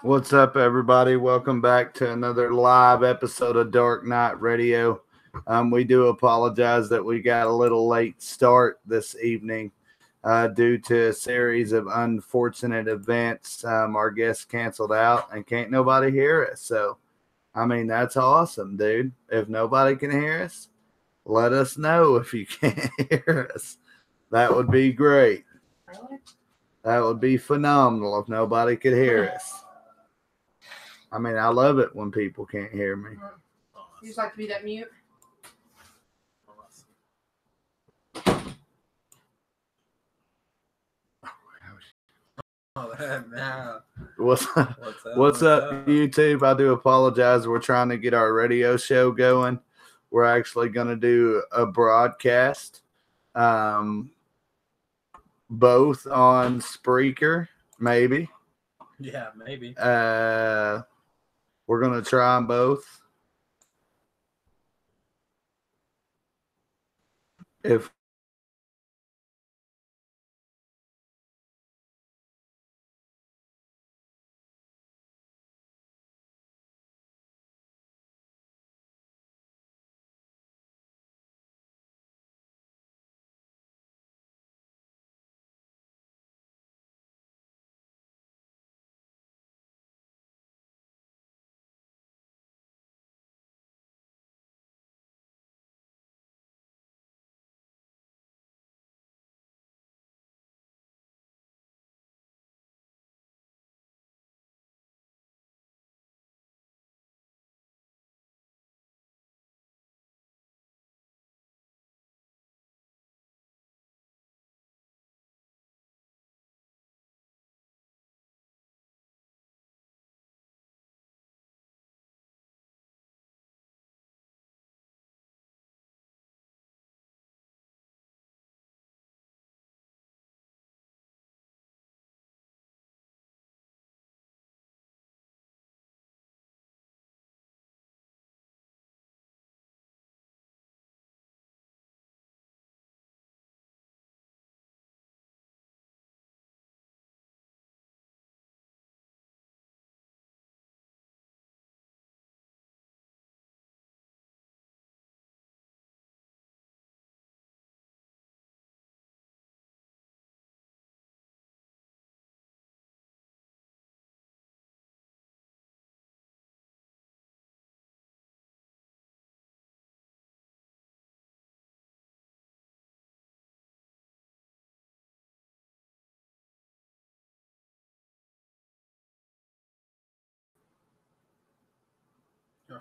What's up, everybody? Welcome back to another live episode of Darknite Radio. We do apologize that we got a little late start this evening due to a series of unfortunate events. Our guests canceled out and can't nobody hear us. So, I mean, that's awesome, dude. If nobody can hear us, let us know if you can't hear us. That would be great. Really? That would be phenomenal if nobody could hear us. I mean, I love it when people can't hear me. You just like to be that mute? What's up, YouTube? I do apologize. We're trying to get our radio show going. We're actually going to do a broadcast, both on Spreaker, maybe. Yeah, maybe. We're going to try them both. If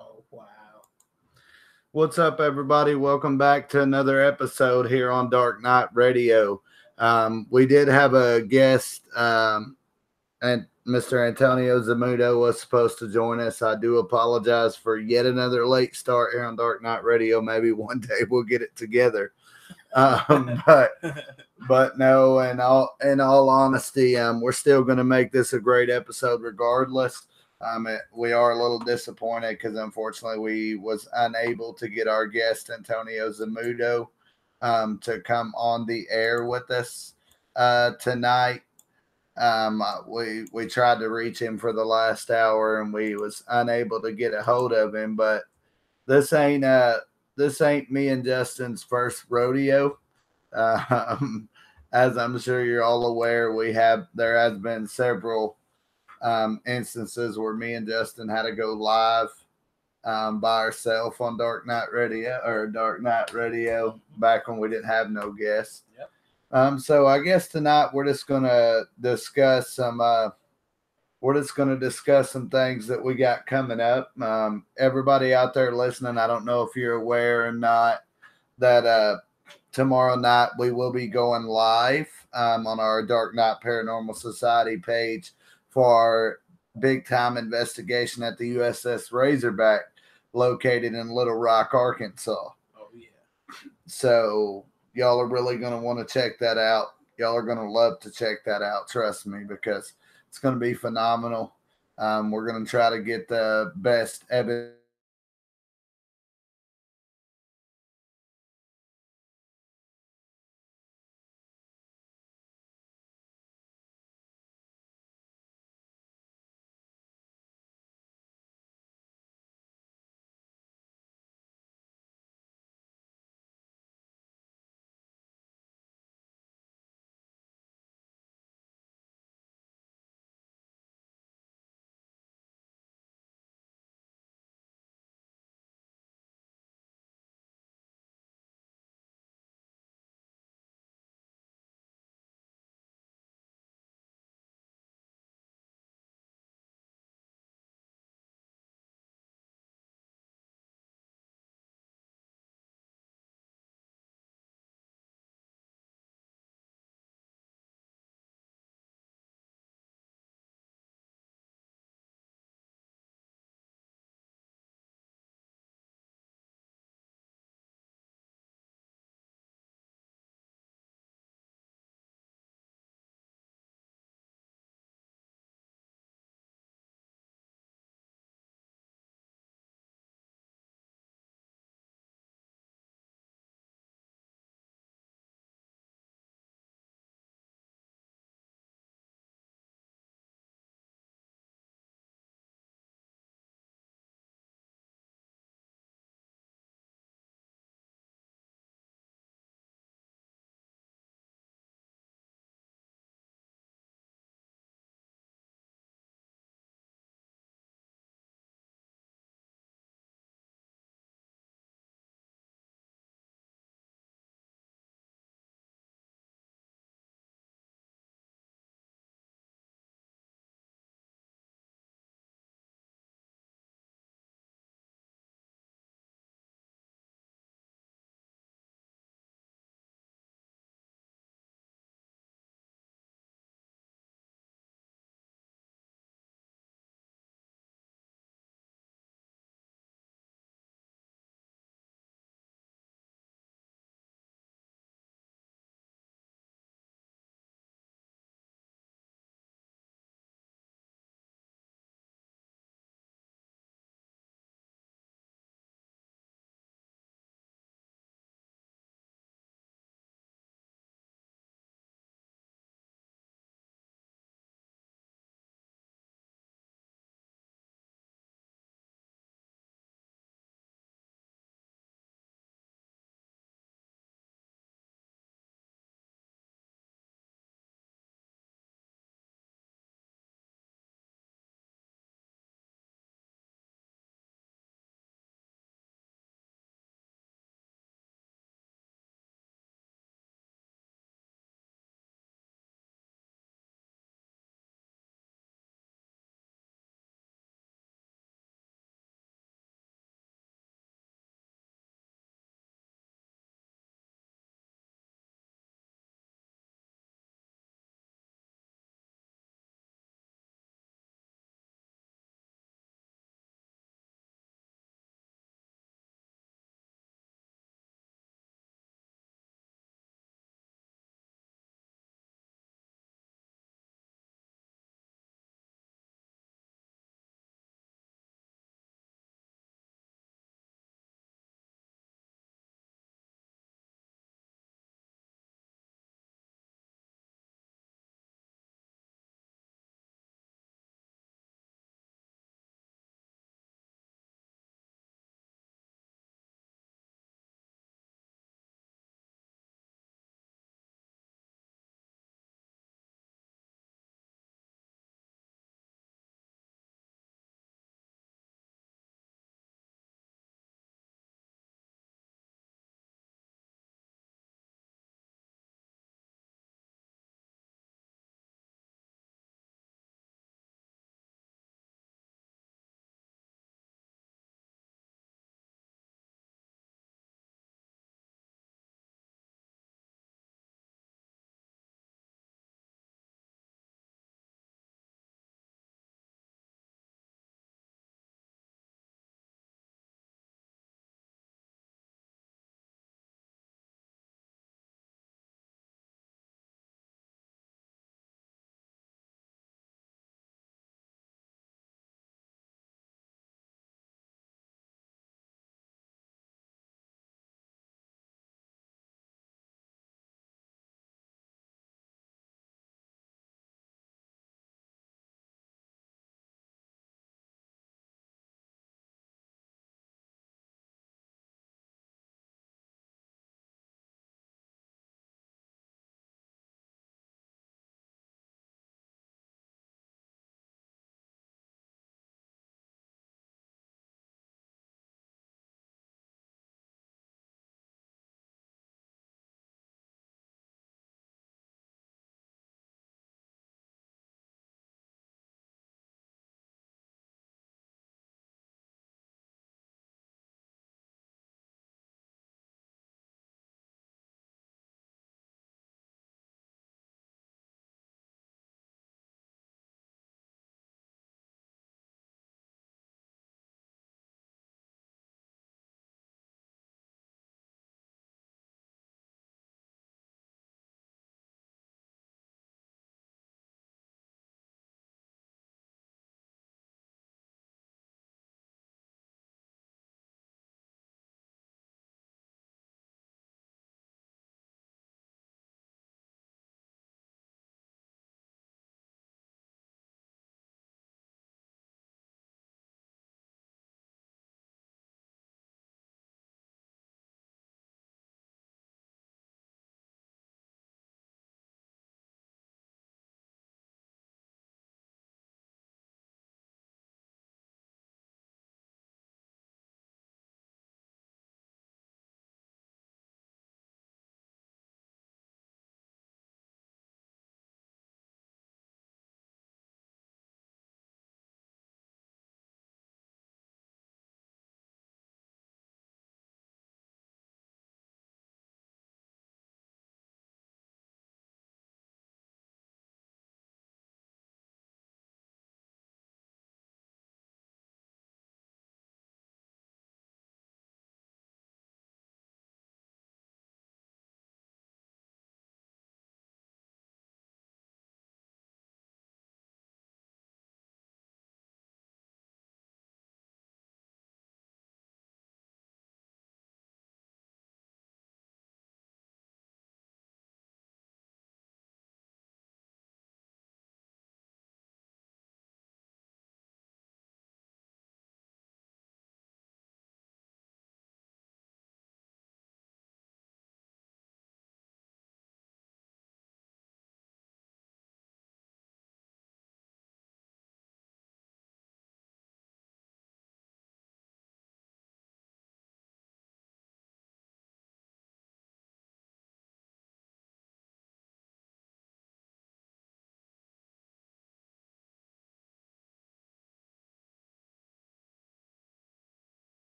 Oh, wow. What's up, everybody? Welcome back to another episode here on Darknite Radio. We did have a guest, and Mr. Antonio Zamudo was supposed to join us. I do apologize for yet another late start here on Darknite Radio. Maybe one day we'll get it together. But no, in all honesty, we're still going to make this a great episode regardless. We are a little disappointed because unfortunately we was unable to get our guest Antonio Zamudo to come on the air with us tonight. We tried to reach him for the last hour and we was unable to get a hold of him. But this ain't me and Justin's first rodeo. As I'm sure you're all aware, there has been several instances where me and Justin had to go live by ourselves on Darknite Radio back when we didn't have no guests. Yep. So I guess tonight we're just gonna discuss some. We're just gonna discuss some things that we got coming up. Everybody out there listening, I don't know if you're aware or not that tomorrow night we will be going live on our Darknite Paranormal Society page for our big time investigation at the USS Razorback located in Little Rock, Arkansas. Oh, yeah. So y'all are really going to want to check that out. Y'all are going to love to check that out. Trust me, because it's going to be phenomenal. We're going to try to get the best evidence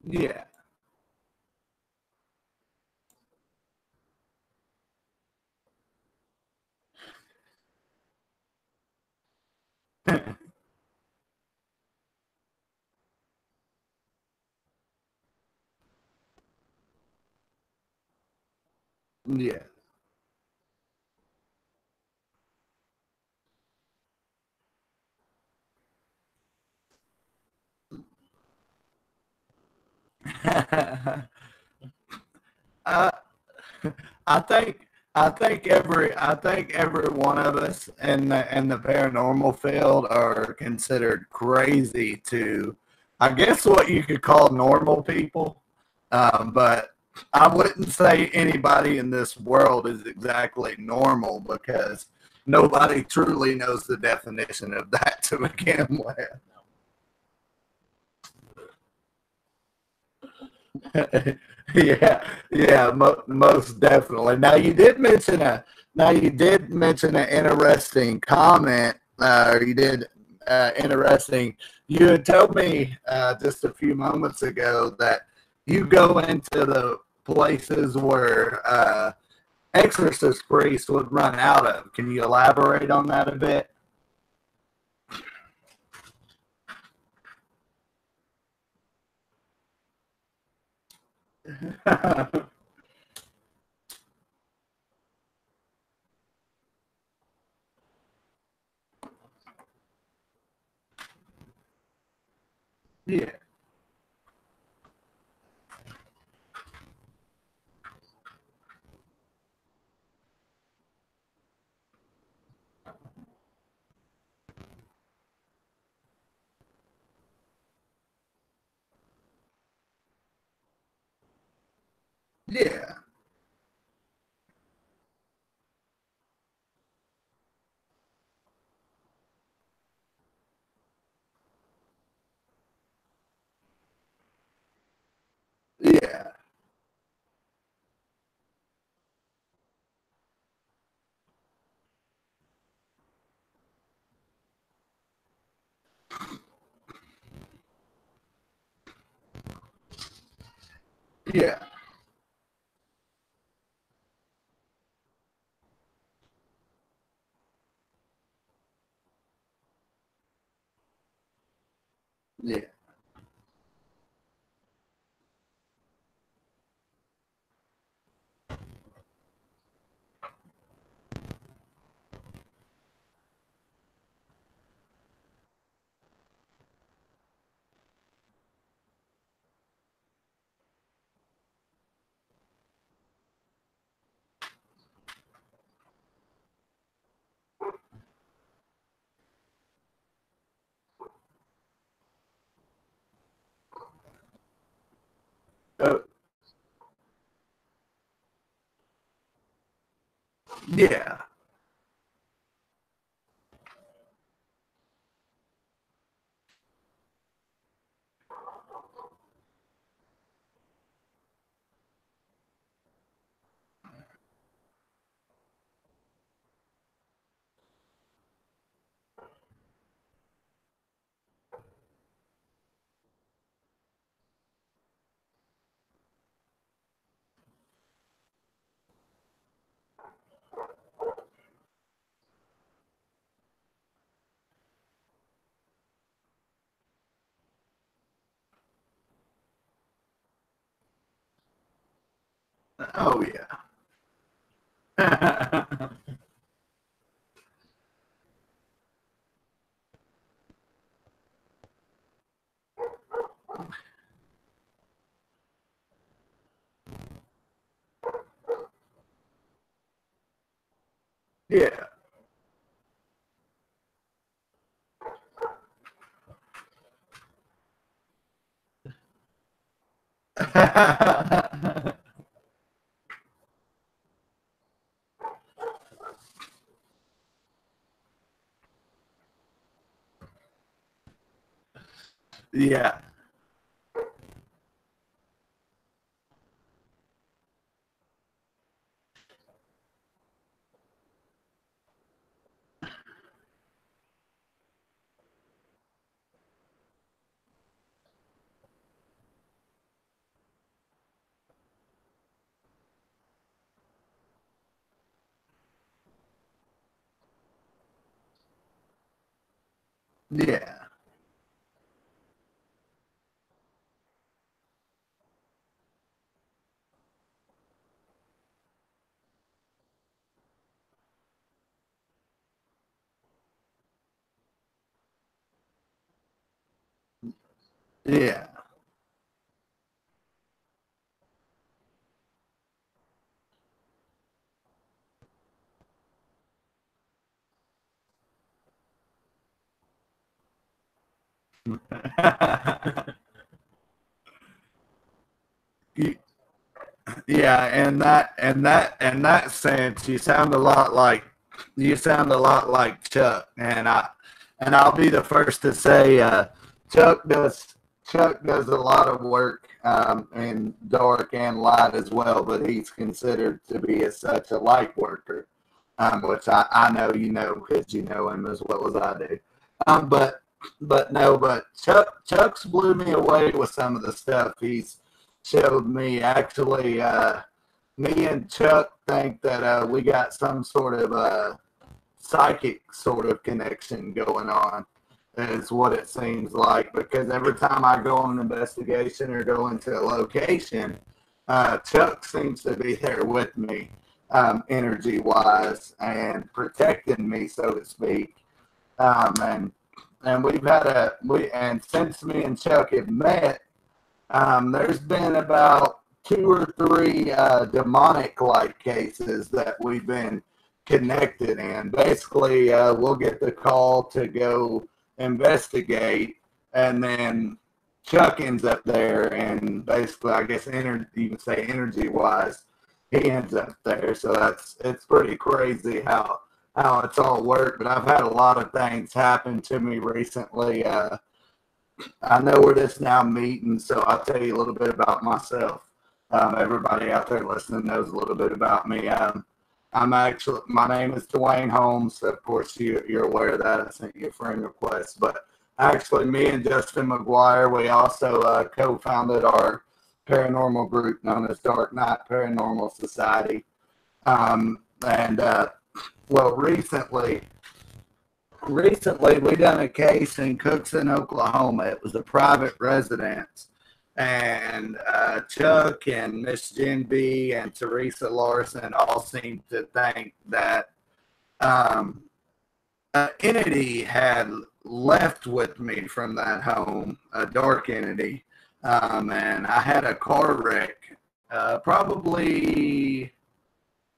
Yeah. Yeah. I I think every one of us in the paranormal field are considered crazy to, I guess, what you could call normal people. But I wouldn't say anybody in this world is exactly normal because nobody truly knows the definition of that to begin with. Yeah, yeah, most definitely. Now you did mention an interesting comment, or you did interesting. You had told me just a few moments ago that you go into the places where exorcist priests would run out of. Can you elaborate on that a bit? Yeah, yeah, yeah, yeah, yeah. Uh, yeah. Oh yeah. Yeah. Yeah. Yeah. Yeah. Yeah, and that sense, you sound a lot like Chuck, and I'll be the first to say, Chuck does Chuck does a lot of work in dark and light as well, but he's considered to be such a light worker, which I know you know because you know him as well as I do. But no, but Chuck's blew me away with some of the stuff he's showed me. Actually, me and Chuck think that we got some sort of psychic sort of connection going on. Is what it seems like, because every time I go on an investigation or go into a location, Chuck seems to be there with me, energy wise, and protecting me, so to speak. And we've had and since me and Chuck have met, there's been about two or three demonic like cases that we've been connected in. Basically, we'll get the call to go investigate, and then Chuck ends up there, and basically, I guess you can say energy wise, he ends up there. So it's pretty crazy how it's all worked. But I've had a lot of things happen to me recently. I know we're just now meeting, so I'll tell you a little bit about myself. Everybody out there listening knows a little bit about me. My name is Dwayne Holmes. Of course, you're aware of that. I sent you a friend request. But actually, me and Justin McGuire, we also co-founded our paranormal group known as Darknite Paranormal Society. And well, recently we done a case in Cookson, Oklahoma. It was a private residence, and Chuck and Miss Jen B and Teresa Larson all seemed to think that an entity had left with me from that home, a dark entity, and I had a car wreck, probably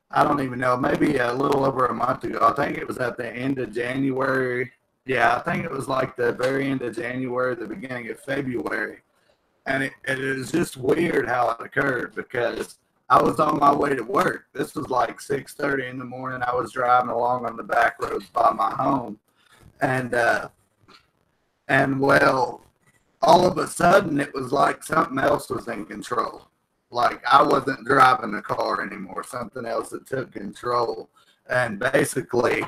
I don't even know, maybe a little over a month ago. I think it was at the end of January. Yeah, I think it was like the very end of January, the beginning of February. And it is just weird how it occurred, because I was on my way to work. This was like 6:30 in the morning. I was driving along on the back roads by my home. And, well, all of a sudden it was like something else was in control. Like I wasn't driving the car anymore. Something else that took control. And basically,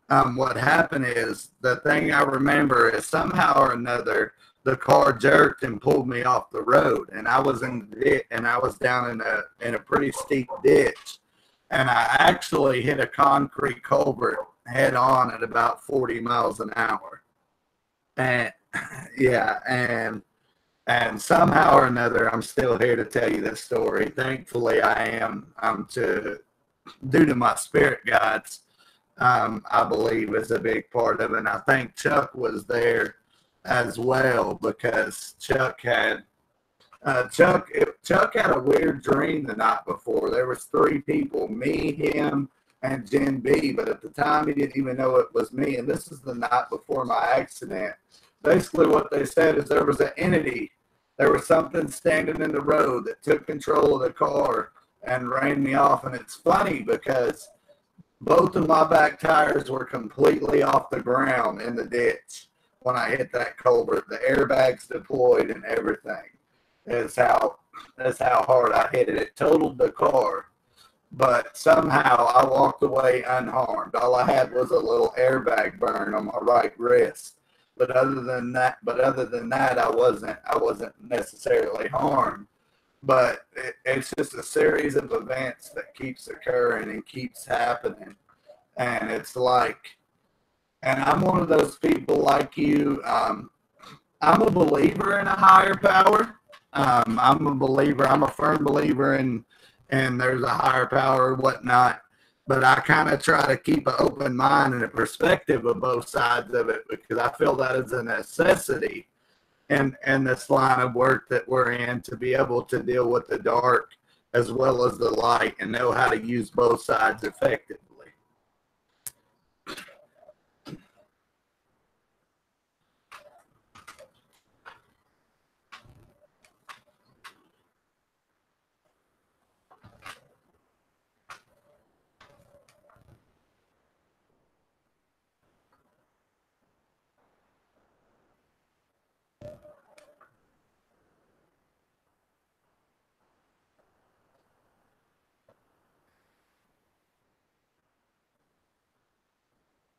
what happened is, the thing I remember is somehow or another the car jerked and pulled me off the road, and I was in the ditch, and I was down in a pretty steep ditch, and I actually hit a concrete culvert head on at about 40 miles an hour. And yeah, and somehow or another, I'm still here to tell you this story. Thankfully, I'm due to my spirit guides, I believe is a big part of it. And I think Chuck was there as well, because Chuck had a weird dream the night before. There was three people, me, him, and Jen B, but at the time he didn't even know it was me. And this is the night before my accident. Basically what they said is there was an entity, there was something standing in the road that took control of the car and ran me off. And it's funny because both of my back tires were completely off the ground in the ditch when I hit that culvert. The airbags deployed and everything. That's how hard I hit it. It totaled the car, but somehow I walked away unharmed. All I had was a little airbag burn on my right wrist. But other than that, I wasn't necessarily harmed. But it's just a series of events that keeps occurring and keeps happening. And it's like And I'm one of those people like you. I'm a believer in a higher power. I'm a believer. I'm a firm believer in, and there's a higher power, whatnot. But I kind of try to keep an open mind and a perspective of both sides of it because I feel that is a necessity in this line of work that we're in to be able to deal with the dark as well as the light and know how to use both sides effectively.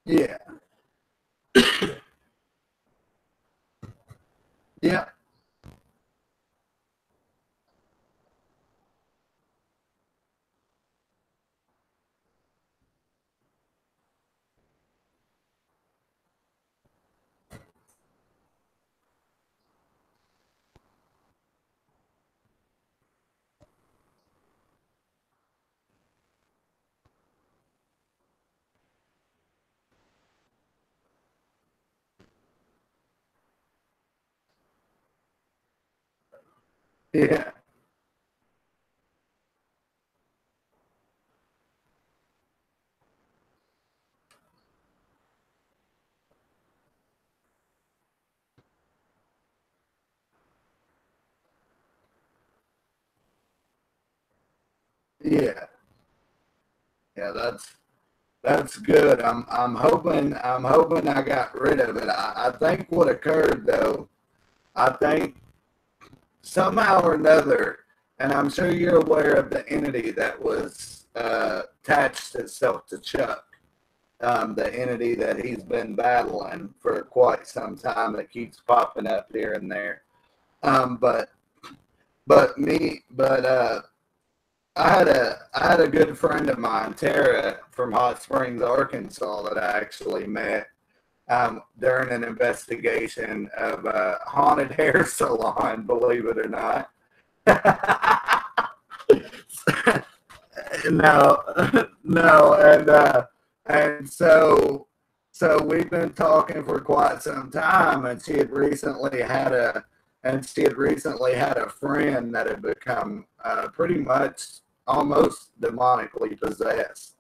Yeah. Yeah. Yeah. Yeah. Yeah. That's good. I'm hoping I got rid of it. I think what occurred though, I think somehow or another, and I'm sure you're aware of the entity that was attached itself to Chuck, the entity that he's been battling for quite some time that keeps popping up here and there. Um, but but I had a good friend of mine, Tara from Hot Springs, Arkansas, that I actually met during an investigation of a haunted hair salon, believe it or not. No, no, and so we've been talking for quite some time, and she had recently had a friend that had become pretty much almost demonically possessed,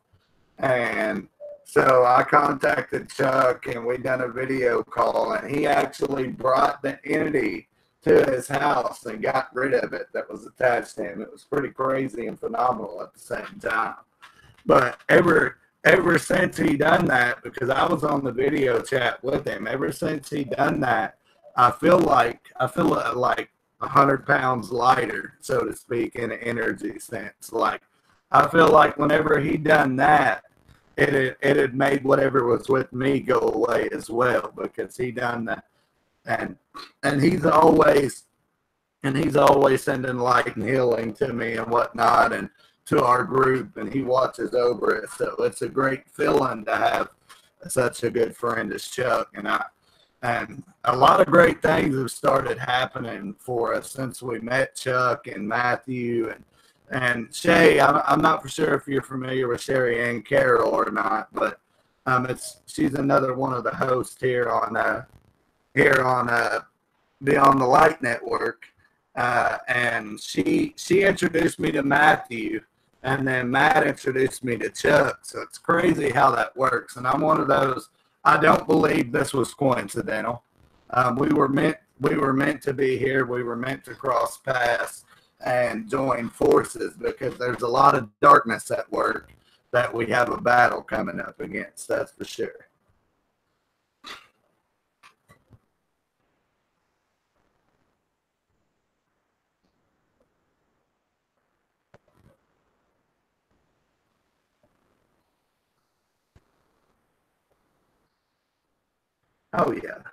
and so I contacted Chuck, and we done a video call, and he actually brought the entity to his house and got rid of it that was attached to him. It was pretty crazy and phenomenal at the same time. But ever since he done that, because I was on the video chat with him, ever since he done that, I feel like 100 pounds lighter, so to speak, in an energy sense. Like I feel like whenever he done that, it had made whatever was with me go away as well because he done that, and and he's always sending light and healing to me and whatnot and to our group, and he watches over it. So it's a great feeling to have such a good friend as Chuck, and a lot of great things have started happening for us since we met Chuck and Matthew and Shay. I'm not for sure if you're familiar with Sherry Ann Carroll or not, but she's another one of the hosts here on Beyond the Light Network, and she introduced me to Matthew, and then Matt introduced me to Chuck. So it's crazy how that works. And I'm one of those. I don't believe this was coincidental. We were meant to be here. We were meant to cross paths and join forces because there's a lot of darkness at work that we have a battle coming up against. That's for sure. Oh yeah.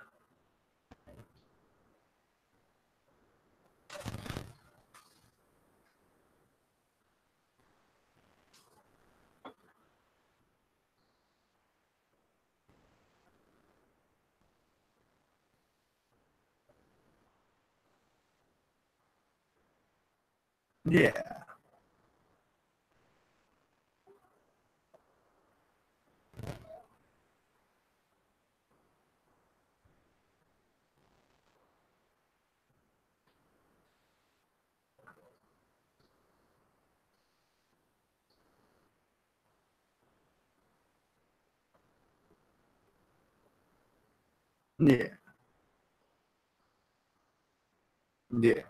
Yeah. Yeah. Yeah.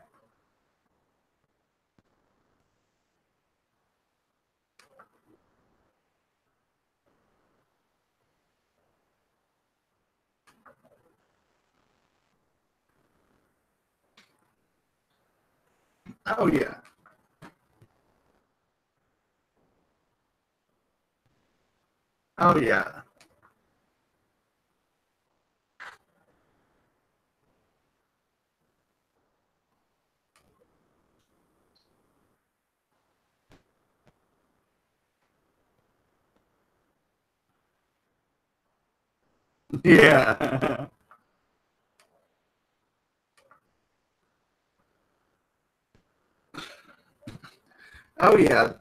Oh yeah. Oh yeah. Yeah. Oh yeah.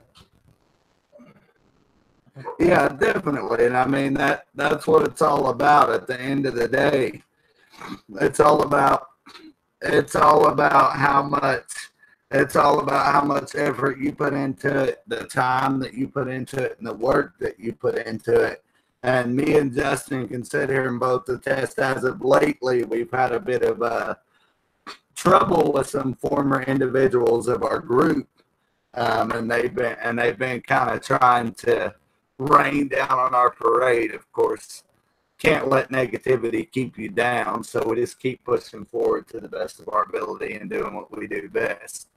Yeah, definitely. And I mean that's what it's all about at the end of the day. It's all about it's all about how much it's all about how much effort you put into it, the time that you put into it, and the work that you put into it. And me and Justin can sit here and both attest. As of lately, we've had a bit of trouble with some former individuals of our group, and they've been kind of trying to rain down on our parade. Of course, can't let negativity keep you down, so we just keep pushing forward to the best of our ability and doing what we do best.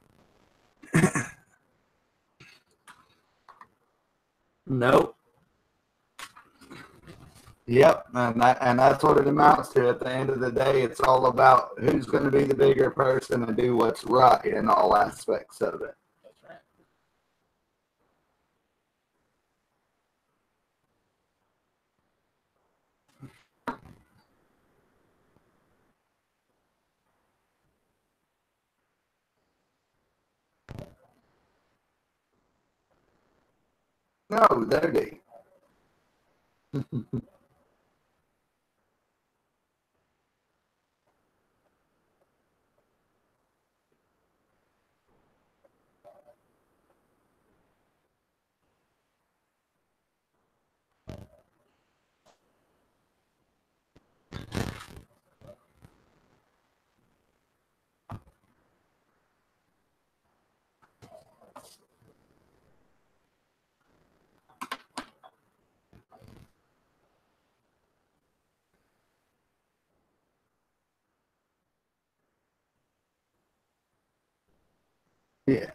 Nope. Yep, and that's what it amounts to. At the end of the day, it's all about who's going to be the bigger person and do what's right in all aspects of it. That's right. No, they're deep. Yeah,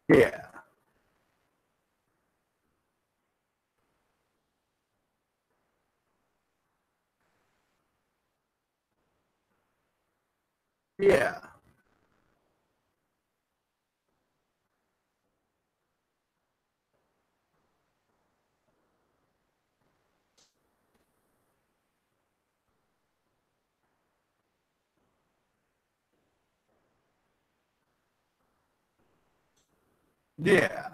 yeah, yeah, yeah,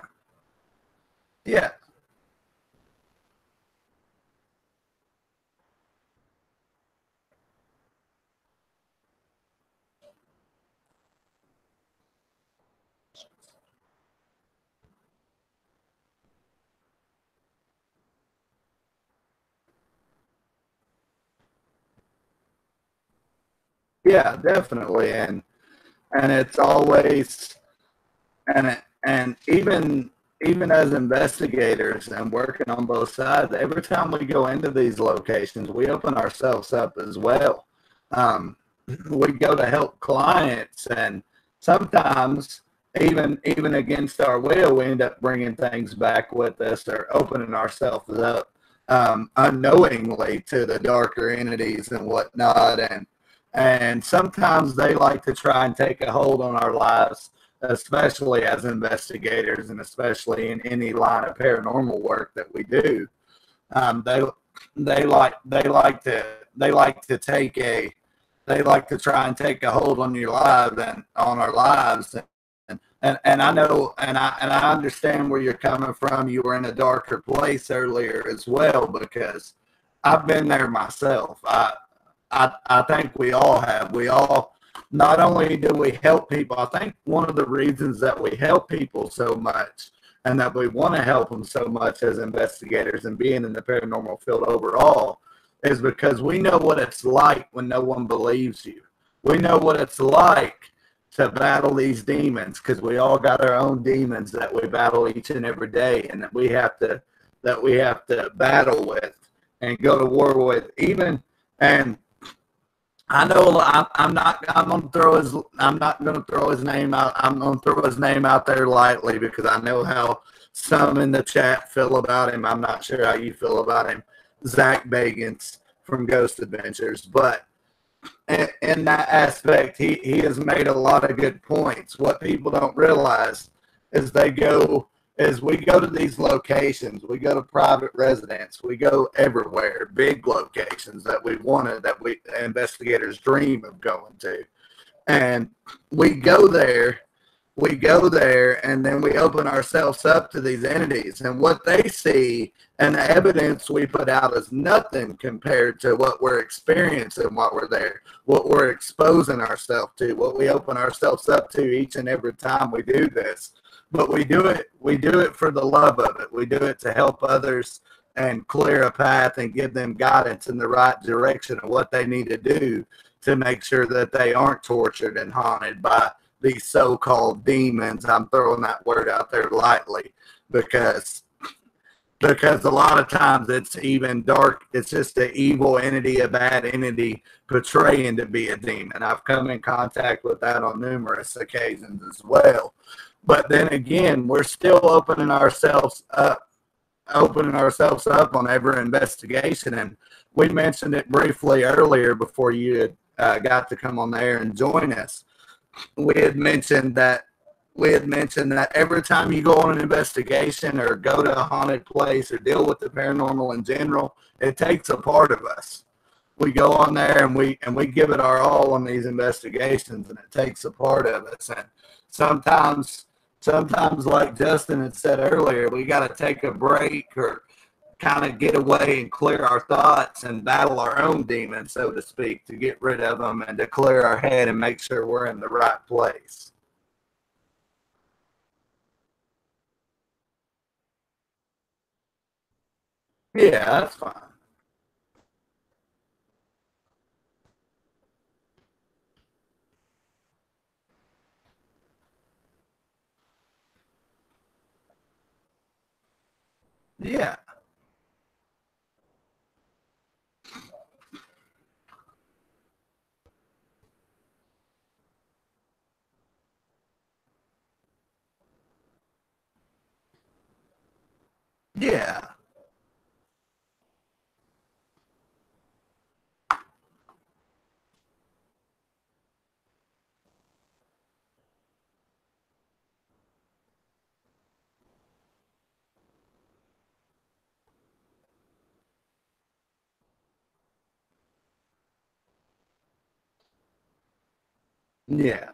yeah, yeah, definitely. And it's always and even even as investigators and working on both sides, every time we go into these locations, we open ourselves up as well. Um, we go to help clients, and sometimes even against our will, we end up bringing things back with us or opening ourselves up unknowingly to the darker entities and whatnot. And sometimes they like to try and take a hold on our lives, especially as investigators and especially in any line of paranormal work that we do. Um, they they like to take a they like to try and take a hold on your lives and on our lives. And I know and I understand where you're coming from. You were in a darker place earlier as well, because I've been there myself. I think we all have. We all, not only do we help people, I think one of the reasons that we help people so much and that we want to help them so much as investigators and being in the paranormal field overall is because we know what it's like when no one believes you. We know what it's like to battle these demons, because we all got our own demons that we battle each and every day, and that we have to battle with and go to war with. Even and I know I'm not going to throw his name out. I'm going to throw his name out there lightly because I know how some in the chat feel about him. I'm not sure how you feel about him, Zach Bagans from Ghost Adventures. But in that aspect, he has made a lot of good points. What people don't realize is we go to these locations, we go to private residence, we go everywhere, big locations that we investigators dream of going to. And we go there, and then we open ourselves up to these entities, and what they see and the evidence we put out is nothing compared to what we're experiencing while we're there, what we're exposing ourselves to, what we open ourselves up to each and every time we do this. But we do it for the love of it. We do it to help others and clear a path and give them guidance in the right direction of what they need to do to make sure that they aren't tortured and haunted by these so-called demons. I'm throwing that word out there lightly because a lot of times it's even dark. It's just an evil entity, a bad entity portraying to be a demon. I've come in contact with that on numerous occasions as well. But then again, we're still opening ourselves up on every investigation. And we mentioned it briefly earlier before you had got to come on there and join us. We had mentioned that every time you go on an investigation or go to a haunted place or deal with the paranormal in general, it takes a part of us. We go on there and we give it our all on these investigations, and it takes a part of us. And sometimes like Justin had said earlier, we got to take a break or kind of get away and clear our thoughts and battle our own demons, so to speak, to get rid of them and to clear our head and make sure we're in the right place. Yeah, that's fine. Yeah. Yeah. Yeah.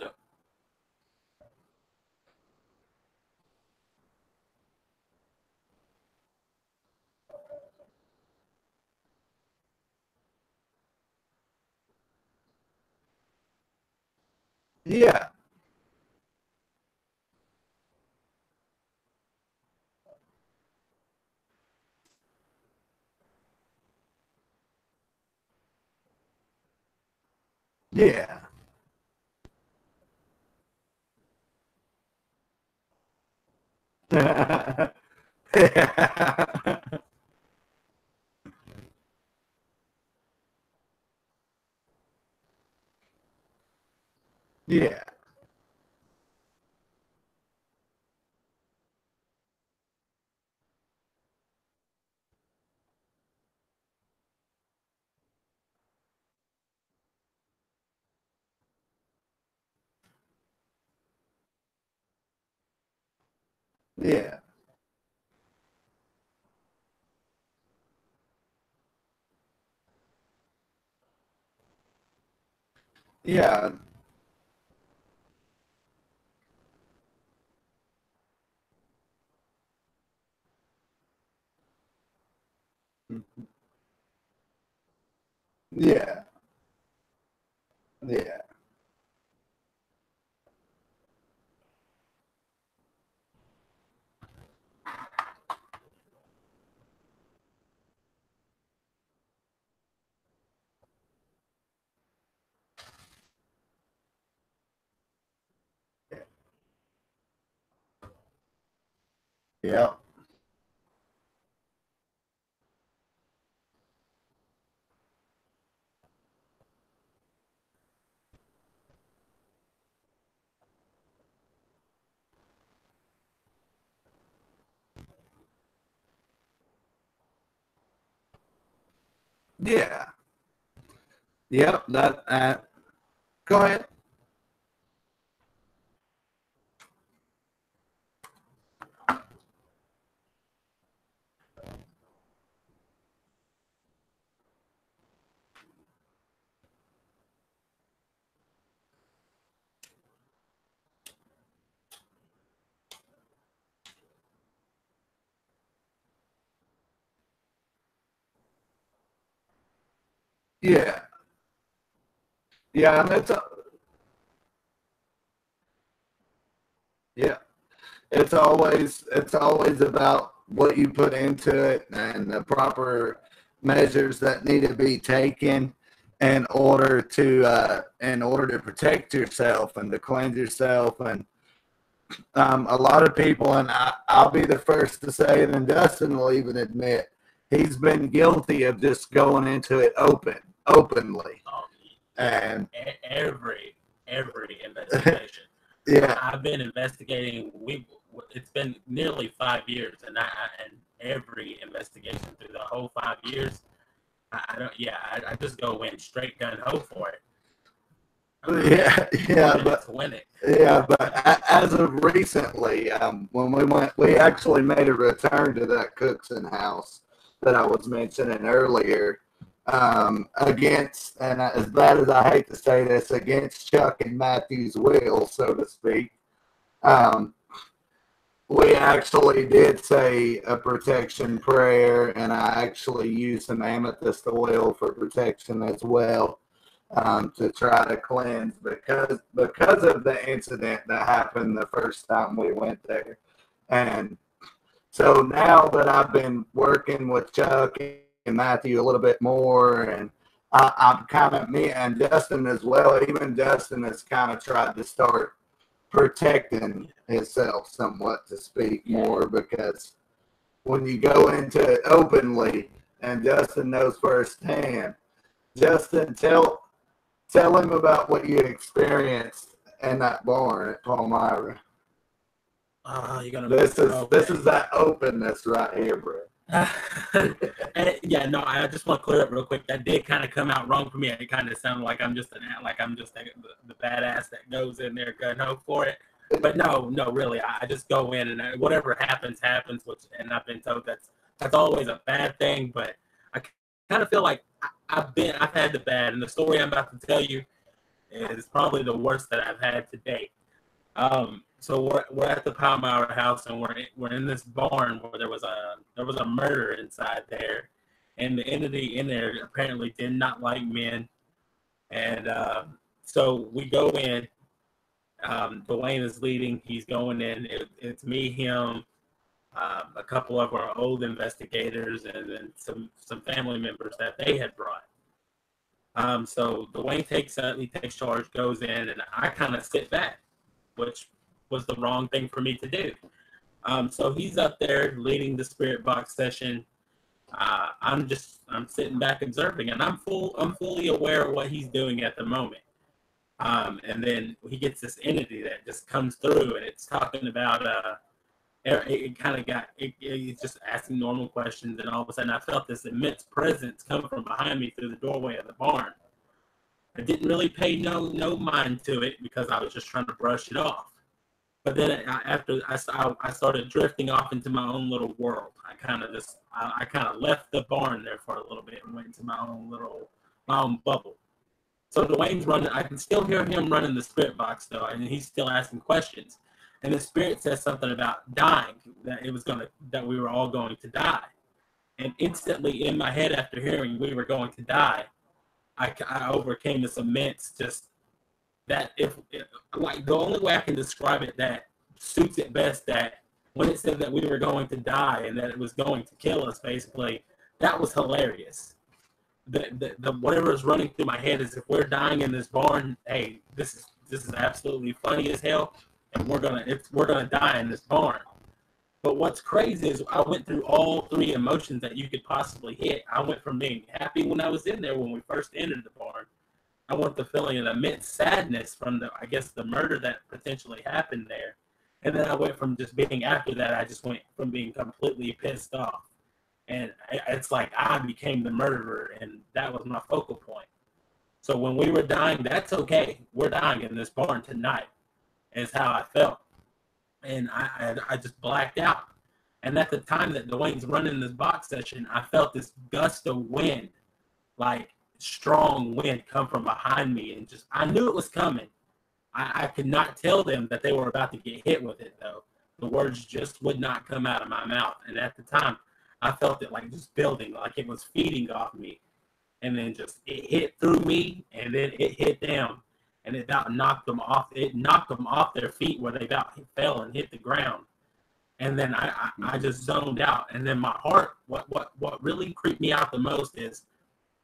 Yeah. Yeah. Yeah. Yeah. Yeah. Yeah. Yeah. Yeah. Yeah. Yeah. Yep. That. Go ahead. Yeah. Yeah. And yeah. It's always about what you put into it and the proper measures that need to be taken in order to protect yourself and to cleanse yourself. And a lot of people, and I'll be the first to say it, and Dustin will even admit he's been guilty of just going into it openly. And Every investigation. yeah. I've been investigating. It's been nearly 5 years, and every investigation through the whole 5 years, I don't. Yeah, I just go in straight gun ho for it. Yeah, but win it. yeah, but as of recently, when we actually made a return to that Cookson house that I was mentioning earlier, against, and as bad as I hate to say this, against Chuck and Matthew's will, so to speak. Um, we actually did say a protection prayer, and I actually used some amethyst oil for protection as well, to try to cleanse because of the incident that happened the first time we went there. And so now that I've been working with Chuck and Matthew a little bit more, and I'm kind of, me and Justin as well, even Justin has kind of tried to start protecting himself somewhat, to speak more, because when you go into it openly, and Justin knows firsthand, Justin, tell him about what you experienced in that barn at Palmyra. You're gonna. This is that openness right here, bro. Yeah, no, I just want to clear up real quick. That did kind of come out wrong for me. It kind of sounded like I'm just the badass that goes in there gun ho for it. But no, really, I just go in and whatever happens, happens. And I've been told that's always a bad thing. But I kind of feel like I've had the bad, and the story I'm about to tell you is probably the worst that I've had to date. So we're at the Palmyra house, and we're in this barn where there was a murder inside there, and the entity in there apparently did not like men, and so we go in. Dwayne is leading. He's going in. It's me, him, a couple of our old investigators, and then some family members that they had brought. So Dwayne he takes charge, goes in, and I kind of sit back, which was the wrong thing for me to do. So he's up there leading the spirit box session. I'm sitting back observing, and I'm fully aware of what he's doing at the moment. And then he gets this entity that just comes through, and it's talking about it kind of got it's just asking normal questions, and all of a sudden I felt this immense presence come from behind me through the doorway of the barn. I didn't really pay no mind to it because I was just trying to brush it off. But then after I started drifting off into my own little world. I kind of left the barn there for a little bit and went into my own bubble. So Dwayne's running. I can still hear him running the spirit box though, and he's still asking questions. And the spirit says something about dying, that we were all going to die. And instantly in my head, after hearing we were going to die, I overcame this immense just that if like the only way I can describe it that suits it best, that when it said that we were going to die and that it was going to kill us, basically, that was hilarious. The whatever is running through my head is if we're dying in this barn, hey, this is absolutely funny as hell, and we're gonna die in this barn. But what's crazy is I went through all three emotions that you could possibly hit. I went from being happy when I was in there when we first entered the barn. I went to feeling an immense sadness from the murder that potentially happened there. And then I went from just being after that, I just went from being completely pissed off. And it's like I became the murderer, and that was my focal point. So when we were dying, that's okay. We're dying in this barn tonight, is how I felt. And I just blacked out. And at the time that Dwayne's running this box session, I felt this gust of wind, like strong wind, come from behind me, and just I knew it was coming. I could not tell them that they were about to get hit with it though. The words just would not come out of my mouth. And at the time, I felt it like just building, like it was feeding off me. And then just it hit through me, and then it hit them, and it about knocked them off. It knocked them off their feet where they about fell and hit the ground. And then I just zoned out. And then my heart, what really creeped me out the most is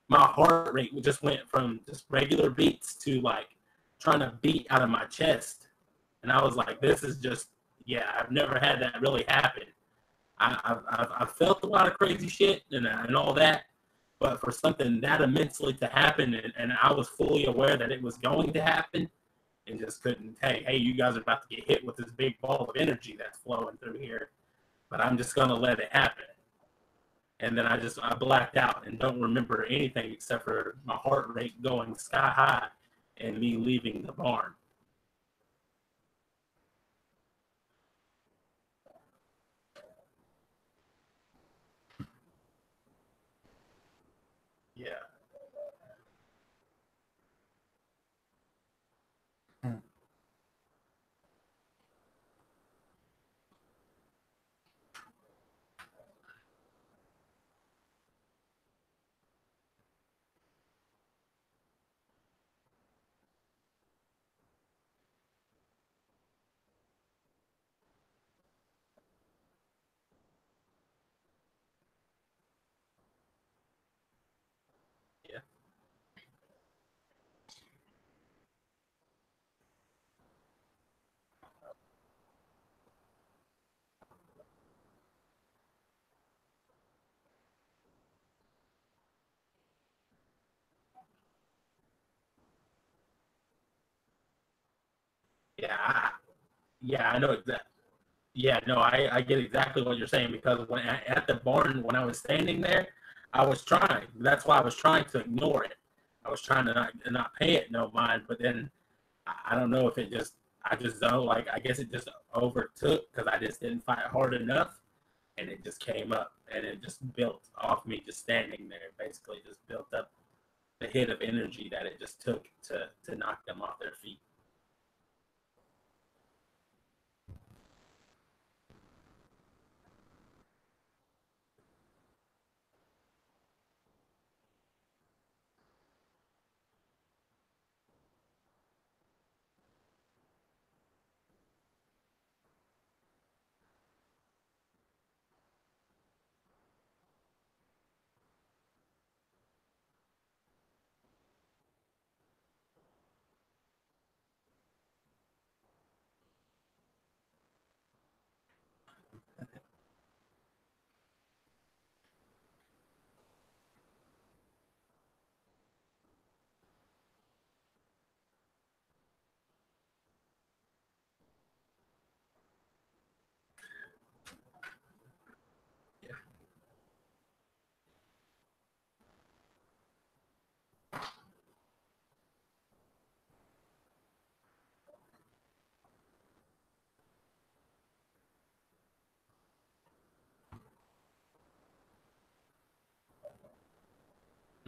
my heart rate just went from just regular beats to like trying to beat out of my chest. And I was like, this is just, yeah, I've never had that really happen. I've felt a lot of crazy shit and all that, but for something that immensely to happen, and I was fully aware that it was going to happen, and just couldn't, hey, you guys are about to get hit with this big ball of energy that's flowing through here, but I'm just going to let it happen. And then I blacked out and don't remember anything except for my heart rate going sky high and me leaving the barn. Yeah. Yeah. Yeah. Yeah, I know exactly. Yeah, no, I get exactly what you're saying because at the barn, when I was standing there, I was trying. That's why I was trying to ignore it. I was trying to not pay it no mind, but then I don't know if it just, I just don't like, I guess it just overtook because I just didn't fight hard enough, and it just came up and it just built off me just standing there. Basically, just built up the hit of energy that it just took to knock them off their feet.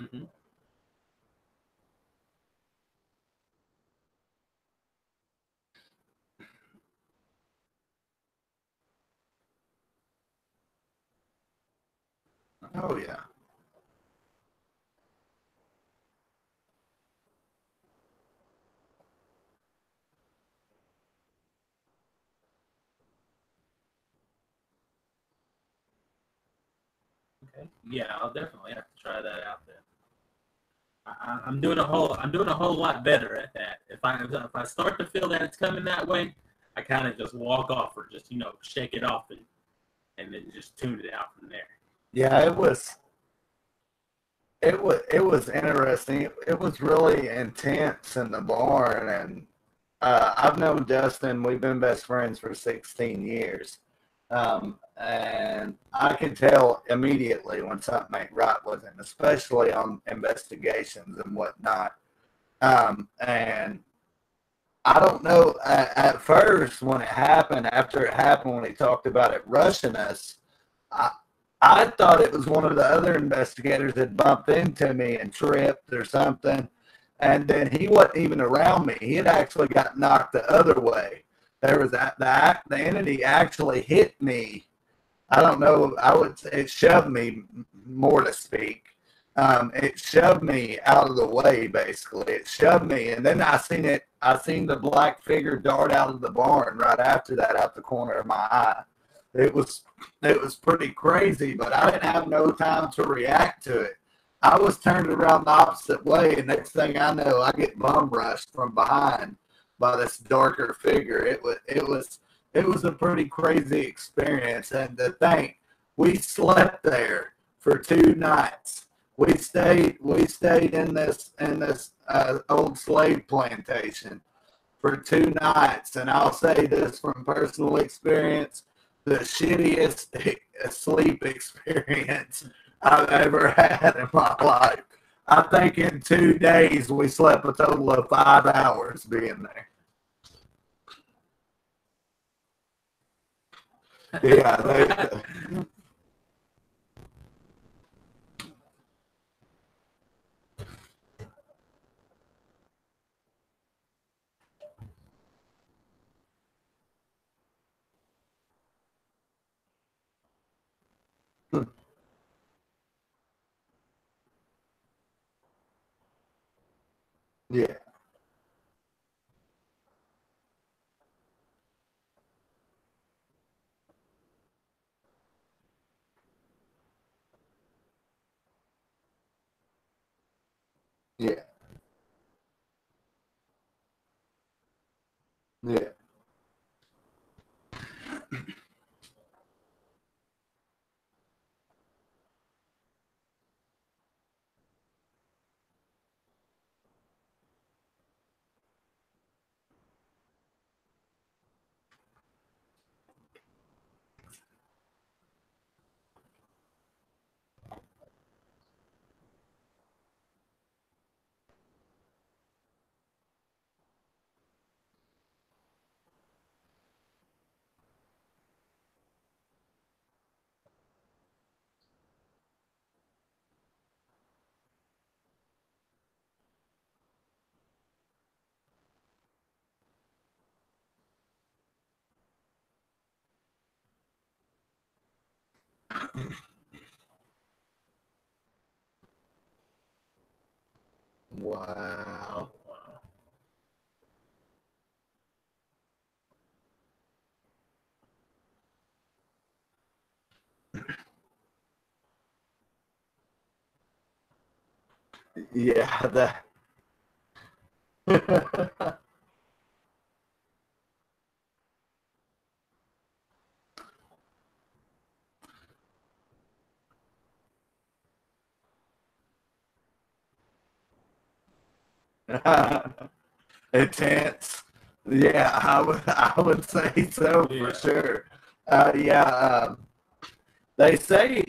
Mm-hmm. Oh yeah. Okay. Yeah, I'll definitely have to try that out then. I'm doing a whole lot better at that. If I start to feel that it's coming that way, I kind of just walk off or just shake it off and then just tune it out from there. Yeah, it was interesting. It was really intense in the barn, and I've known Dustin. We've been best friends for 16 years, and I can tell immediately when something ain't right with him, especially on investigations and whatnot. And I don't know. At first, when it happened, after it happened, when he talked about it rushing us, I, I thought it was one of the other investigators that bumped into me and tripped or something. And then he wasn't even around me. He had actually got knocked the other way. There was the entity actually hit me. I don't know. It shoved me, more to speak. It shoved me out of the way, basically. It shoved me, and then I seen it. I seen the black figure dart out of the barn right after that, out the corner of my eye. It was it was pretty crazy, but I didn't have no time to react to it. I was turned around the opposite way, and next thing I know, I get bum rushed from behind by this darker figure. It was a pretty crazy experience, and to think we slept there for 2 nights. We stayed in this old slave plantation for 2 nights, and I'll say this from personal experience: the shittiest sleep experience I've ever had in my life. I think in 2 days we slept a total of 5 hours being there. Yeah, yeah, yeah, yeah, wow. Yeah, that. Intense. Yeah, I would say so for Yeah. sure. Yeah, they say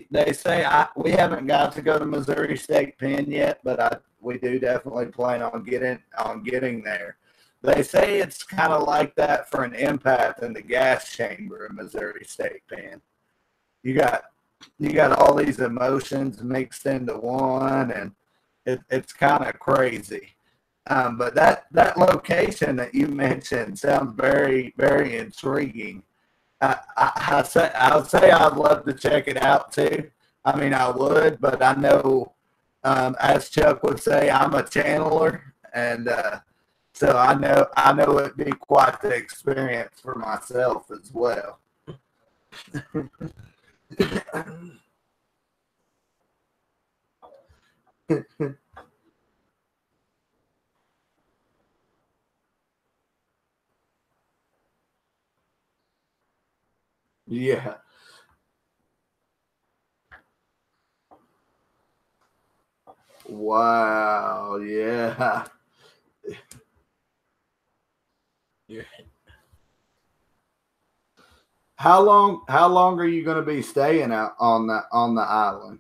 we haven't got to go to Missouri State Pen yet, but we do definitely plan on getting there. They say it's kind of like that for an empath in the gas chamber in Missouri State Pen. You got you got all these emotions mixed into one, and it's kind of crazy. But that location that you mentioned sounds very, very intriguing. I'll say I'd love to check it out too. I mean, I would, but I know, as Chuck would say, I'm a channeler, and so I know it'd be quite the experience for myself as well. Yeah. Wow. Yeah. Yeah. How long are you going to be staying out on the island?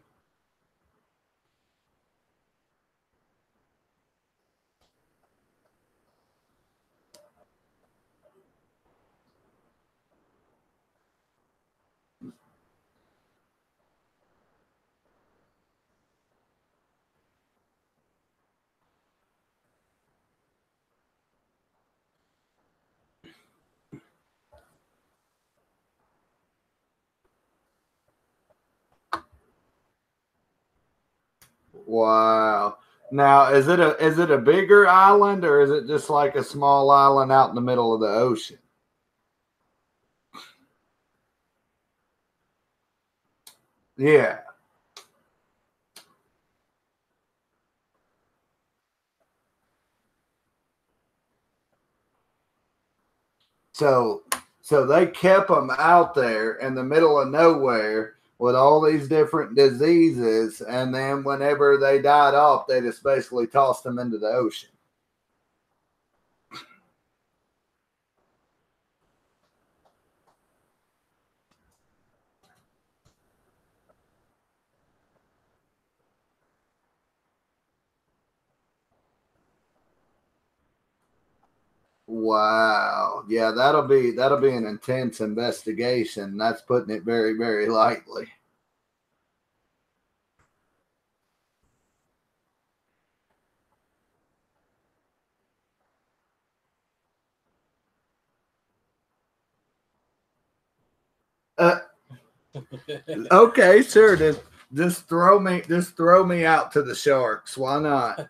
Wow. Now, is it a bigger island, or is it just like a small island out in the middle of the ocean? Yeah. So so they kept them out there in the middle of nowhere with all these different diseases, and then whenever they died off, they just basically tossed them into the ocean. Wow. Yeah, that'll be an intense investigation. That's putting it very, very lightly. Uh, okay, sure. Just throw me out to the sharks. Why not?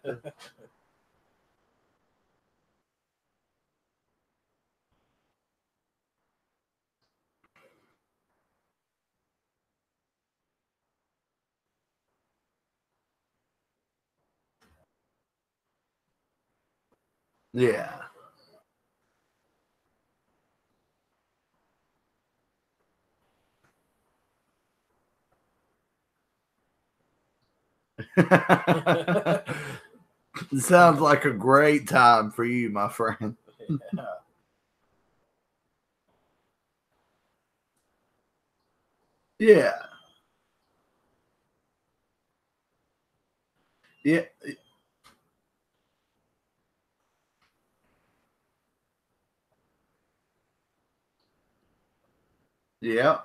Yeah. Sounds like a great time for you, my friend. Yeah. Yeah. Yeah.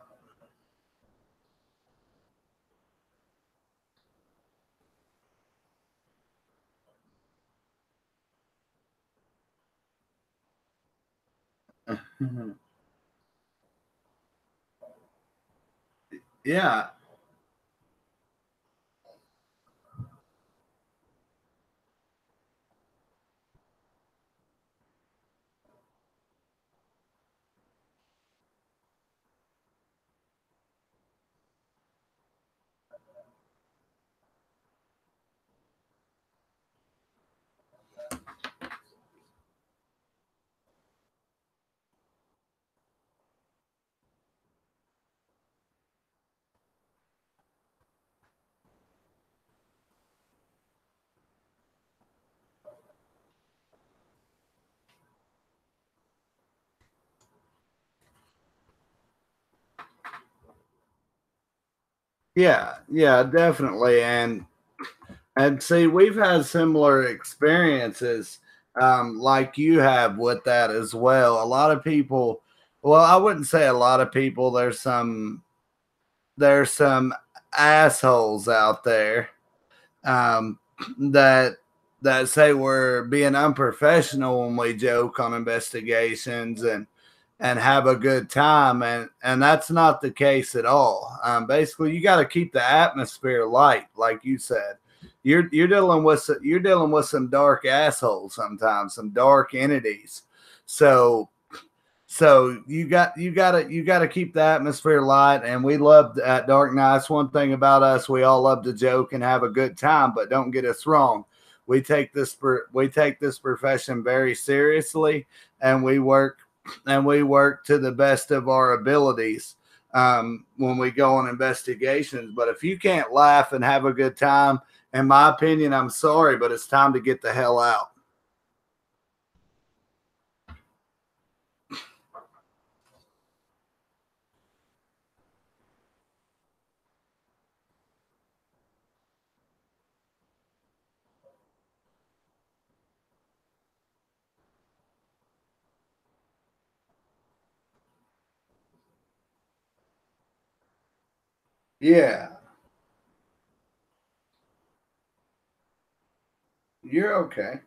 Yeah. Yeah. Yeah, definitely. And see, we've had similar experiences, like you have with that as well. A lot of people, well, I wouldn't say a lot of people. There's some assholes out there, that say we're being unprofessional when we joke on investigations and have a good time, and that's not the case at all. Basically, you got to keep the atmosphere light, like you said. You're dealing with some dark assholes sometimes, some dark entities. So you got to keep the atmosphere light, and we love at Darknite. That's one thing about us. We all love to joke and have a good time, but don't get us wrong. We take this profession very seriously, and we work to the best of our abilities when we go on investigations. But if you can't laugh and have a good time, in my opinion, I'm sorry, but it's time to get the hell out. Yeah. You're okay.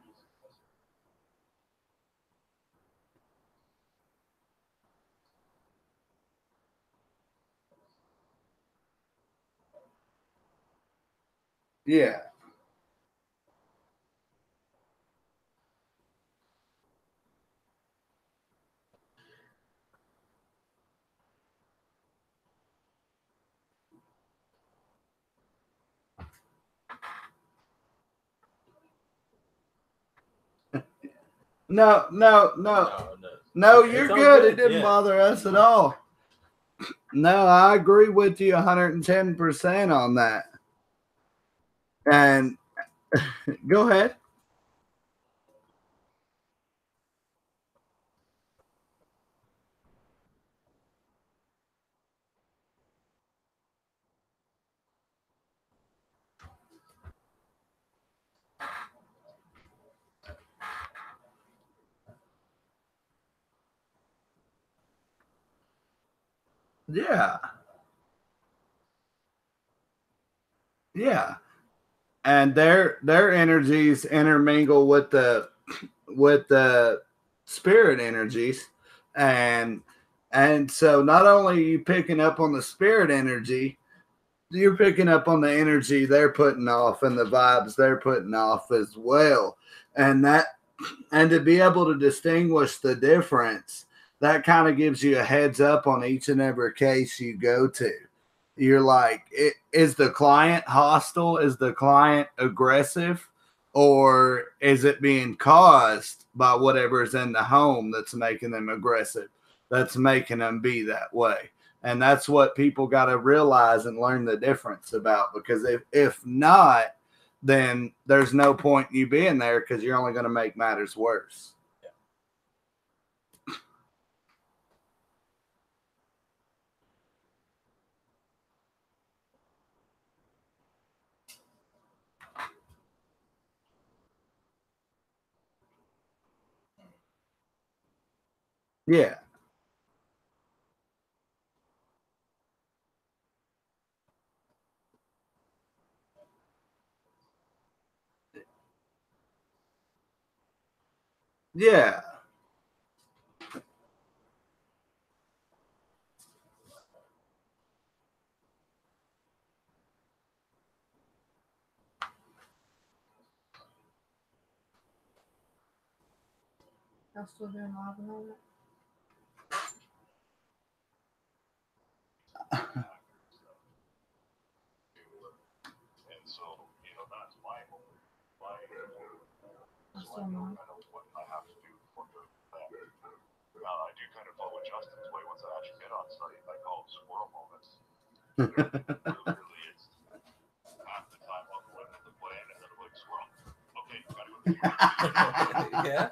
Yeah. No, you're good. It didn't bother us at all. No, I agree with you 110% on that. And go ahead. Yeah. Yeah. And their energies intermingle with the spirit energies, and so not only are you picking up on the spirit energy, you're picking up on the energy they're putting off and the vibes they're putting off as well. And to be able to distinguish the difference, that kind of gives you a heads up on each and every case you go to. You're like, is the client hostile? Is the client aggressive? Or is it being caused by whatever's in the home that's making them aggressive, that's making them be that way? And that's what people got to realize and learn the difference about, because if not, then there's no point in you being there, because you're only going to make matters worse. Yeah. Yeah. Y'all still doing live and all that? I still not. Yeah.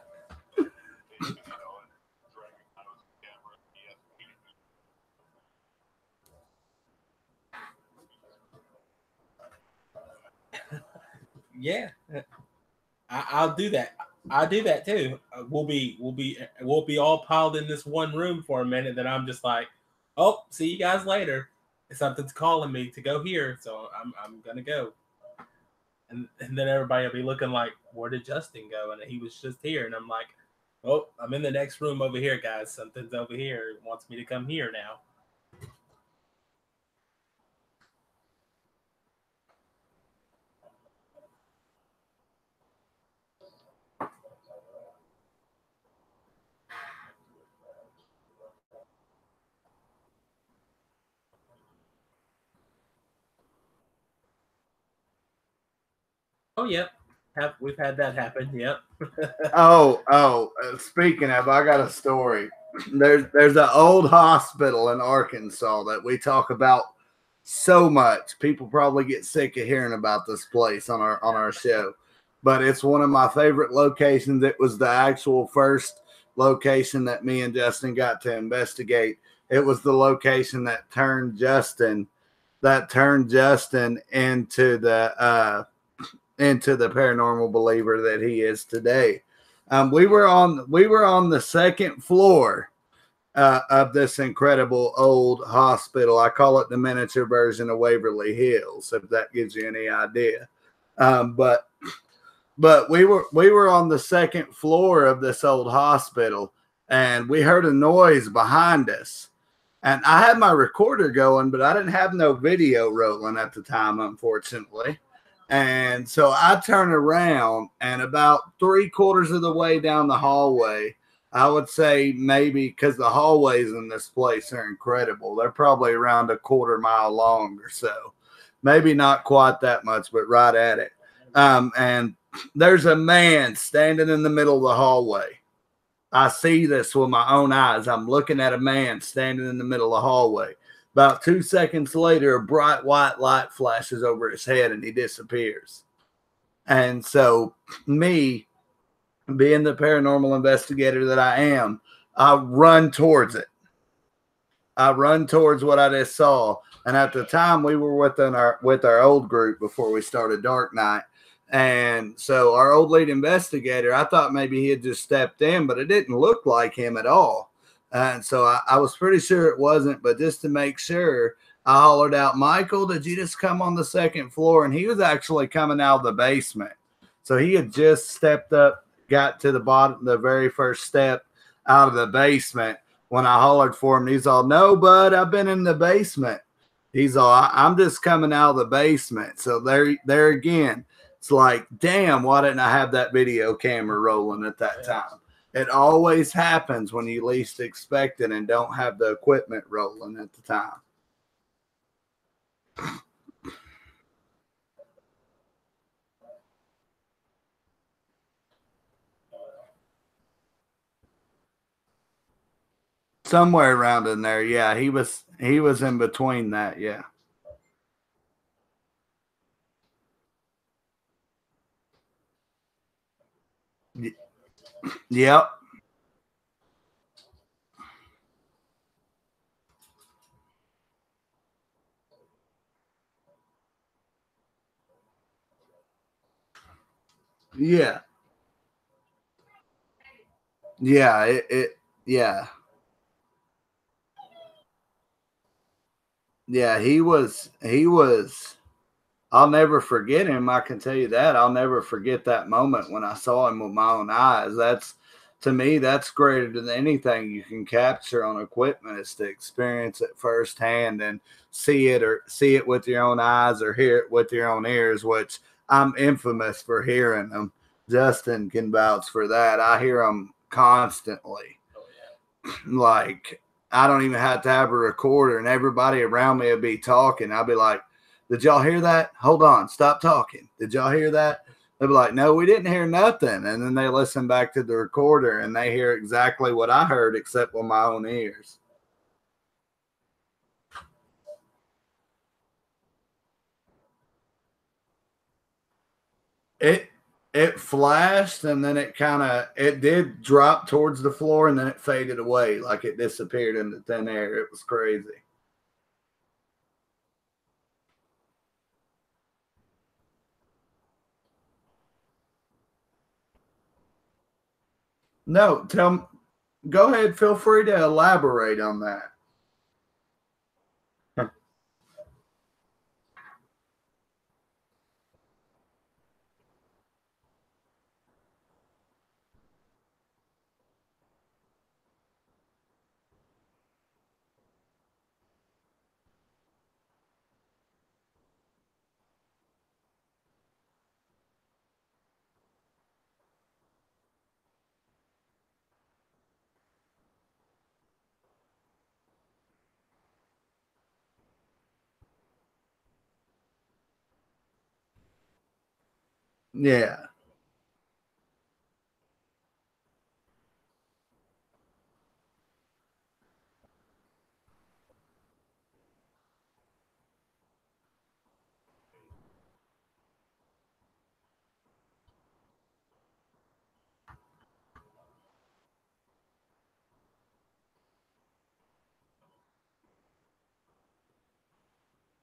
Yeah. I'll do that. I'll do that too. We'll be all piled in this one room for a minute. Then I'm just like, oh, see you guys later. Something's calling me to go here, so I'm gonna go. and then everybody will be looking like, where did Justin go? And he was just here. And I'm like, oh, I'm in the next room over here, guys. Something's over here. It wants me to come here now. Oh, yep. We've had that happen. Yep. Speaking of, I got a story. There's an old hospital in Arkansas that we talk about so much. People probably get sick of hearing about this place on our show, but it's one of my favorite locations. It was the actual first location that me and Justin got to investigate. It was the location that turned Justin into the paranormal believer that he is today. We were on the second floor of this incredible old hospital. I call it the miniature version of Waverly Hills, if that gives you any idea. But we were on the second floor of this old hospital, and we heard a noise behind us. And I had my recorder going, but I didn't have no video rolling at the time, unfortunately. And so I turn around, and about 3/4 of the way down the hallway, I would say maybe, because the hallways in this place are incredible. They're probably around a 1/4 mile long or so. Maybe not quite that much, but right at it. And there's a man standing in the middle of the hallway. I see this with my own eyes. I'm looking at a man standing in the middle of the hallway. About 2 seconds later, a bright white light flashes over his head and he disappears. And so, me, being the paranormal investigator that I am, I run towards it. I run towards what I just saw. And at the time, we were with our old group before we started Darknite. And so our old lead investigator, I thought maybe he had just stepped in, but it didn't look like him at all. And so I was pretty sure it wasn't, but just to make sure, I hollered out, "Michael, did you just come on the second floor?" And he was actually coming out of the basement. So he had just stepped up, got to the bottom, the very first step out of the basement when I hollered for him. He's all, "No, bud, I've been in the basement." He's all, "I'm just coming out of the basement." So there again, it's like, damn, why didn't I have that video camera rolling at that time? It always happens when you least expect it and don't have the equipment rolling at the time. Somewhere around in there, yeah. He was in between that, yeah. Yep. Yeah. Yeah, yeah. Yeah, he was I'll never forget him. I can tell you that. I'll never forget that moment when I saw him with my own eyes. That's, to me, that's greater than anything you can capture on equipment, is to experience it firsthand and see it with your own eyes or hear it with your own ears, which I'm infamous for hearing them. Justin can vouch for that. I hear them constantly. Like, I don't even have to have a recorder, and everybody around me would be talking. I'd be like, "Did y'all hear that? Hold on, stop talking. Did y'all hear that?" They'd be like, "No, we didn't hear nothing." And then they listen back to the recorder and they hear exactly what I heard, except with my own ears. It flashed, and then it did drop towards the floor, and then it faded away, like it disappeared into thin air. It was crazy. No, go ahead, feel free to elaborate on that. Yeah.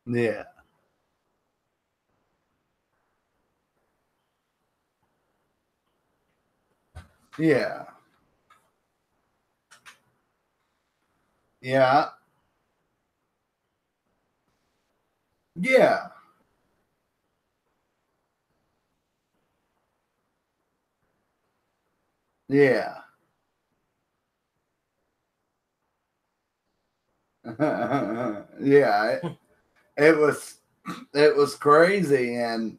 Yeah. Yeah. Yeah. Yeah. Yeah. Yeah. It was crazy, and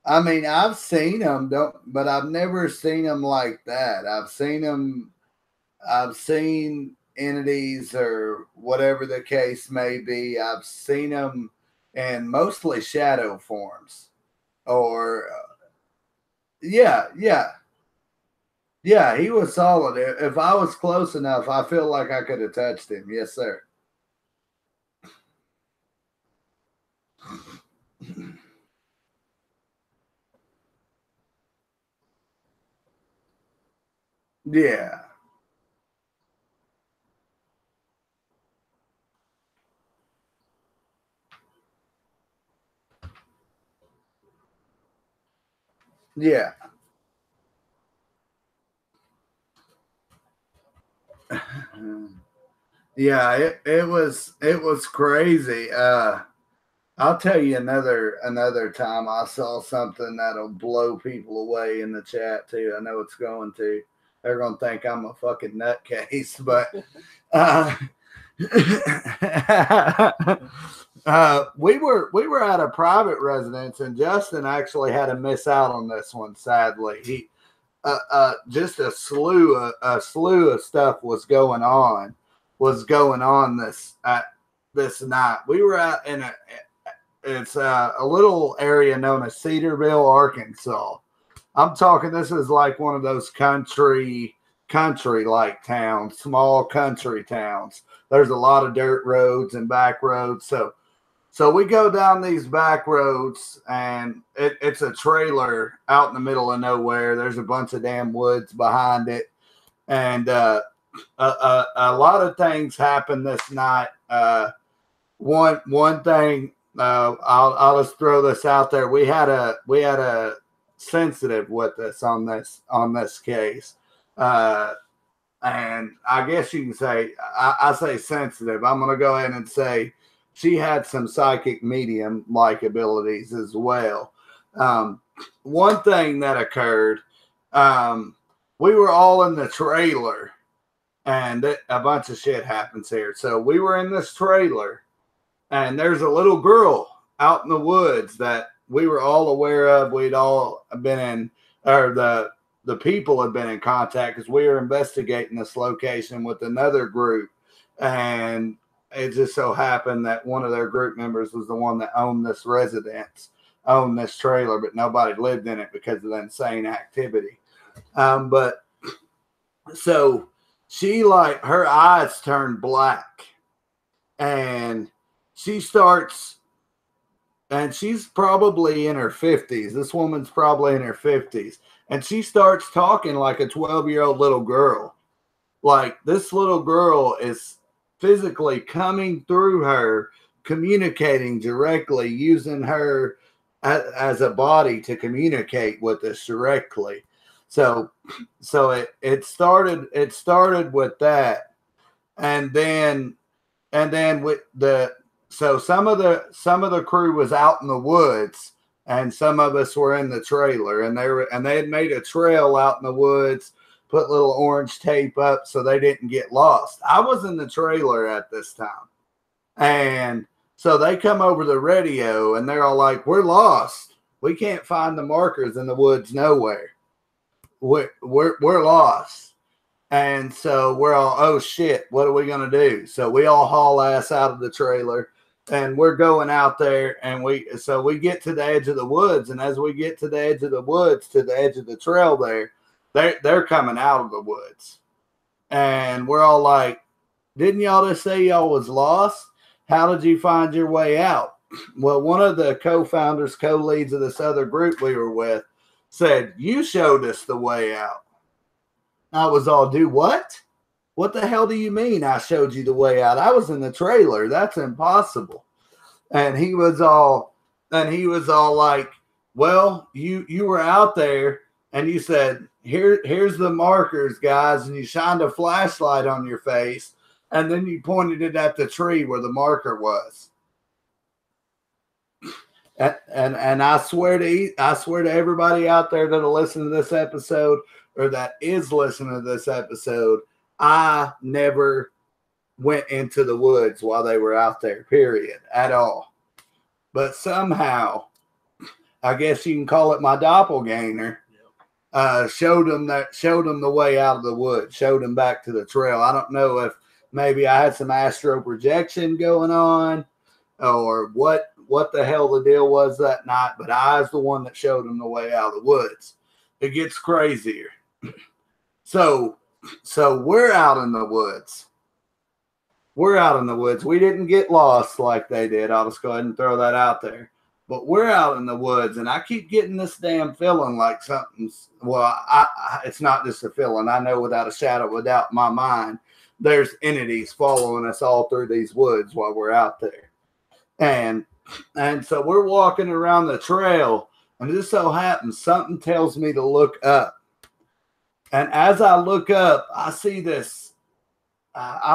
I mean, I've seen them, don't, but I've never seen them like that. I've seen them. I've seen entities or whatever the case may be. I've seen them in mostly shadow forms. Or yeah, yeah, yeah. He was solid. If I was close enough, I feel like I could have touched him. Yes, sir. Yeah, yeah. Yeah, it was crazy. I'll tell you another time I saw something that'll blow people away in the chat too. I know it's going to. They're gonna think I'm a fucking nutcase, but uh, we were at a private residence, and Justin actually had to miss out on this one. Sadly, he just a slew of stuff was going on this night. We were out in a little area known as Cedarville, Arkansas. I'm talking, this is like one of those country like towns, small country towns. There's a lot of dirt roads and back roads. So we go down these back roads, and it's a trailer out in the middle of nowhere. There's a bunch of damn woods behind it, and a lot of things happened this night. One thing, I'll just throw this out there. We had a sensitive with us on this case, uh, and I guess you can say, I say sensitive. I'm going to go ahead and say she had some psychic medium like abilities as well. Um, One thing that occurred, we were all in the trailer, and a bunch of shit happens here. So we were in this trailer, and there's a little girl out in the woods that we were all aware of. We'd all been in, or the people had been in contact because we were investigating this location with another group, and it just so happened that one of their group members was the one that owned this residence, owned this trailer, but nobody lived in it because of the insane activity. But so she, like, her eyes turned black, and she starts, and she's probably in her 50s. This woman's probably in her 50s. And she starts talking like a 12-year-old little girl. Like, this little girl is physically coming through her, communicating directly, using her as a body to communicate with us directly. So it started with that. And then with the so some of the crew was out in the woods, and some of us were in the trailer, and they had made a trail out in the woods, put little orange tape up so they didn't get lost. I was in the trailer at this time, and so they come over the radio, and they're all like, "We're lost. We can't find the markers in the woods nowhere. We're lost." And so we're all, oh shit, what are we going to do? So we all haul ass out of the trailer, and we're going out there, and we get to the edge of the woods, and as we get to the edge of the woods, to the edge of the trail there, they're coming out of the woods, and we're all like, didn't y'all just say y'all was lost? How did you find your way out? Well, one of the co-founders, co-leads of this other group we were with said, you showed us the way out. I was all, do what? What the hell do you mean I showed you the way out? I was in the trailer. That's impossible. And he was all like, well, you were out there and you said, here's the markers, guys. And you shined a flashlight on your face. And then you pointed it at the tree where the marker was. And I swear to everybody out there that'll listen to this episode or that is listening to this episode, I never went into the woods while they were out there, period, at all. But somehow, I guess you can call it my doppelganger, showed them the way out of the woods, showed them back to the trail. I don't know if maybe I had some astral projection going on or what the hell the deal was that night, but I was the one that showed them the way out of the woods. It gets crazier. So we're out in the woods. We're out in the woods. We didn't get lost like they did. I'll just go ahead and throw that out there. But we're out in the woods, and I keep getting this damn feeling like something's, well, it's not just a feeling. I know without a shadow of doubt in my mind, there's entities following us all through these woods while we're out there. And so we're walking around the trail, and it just so happens something tells me to look up. And as I look up, I see this, I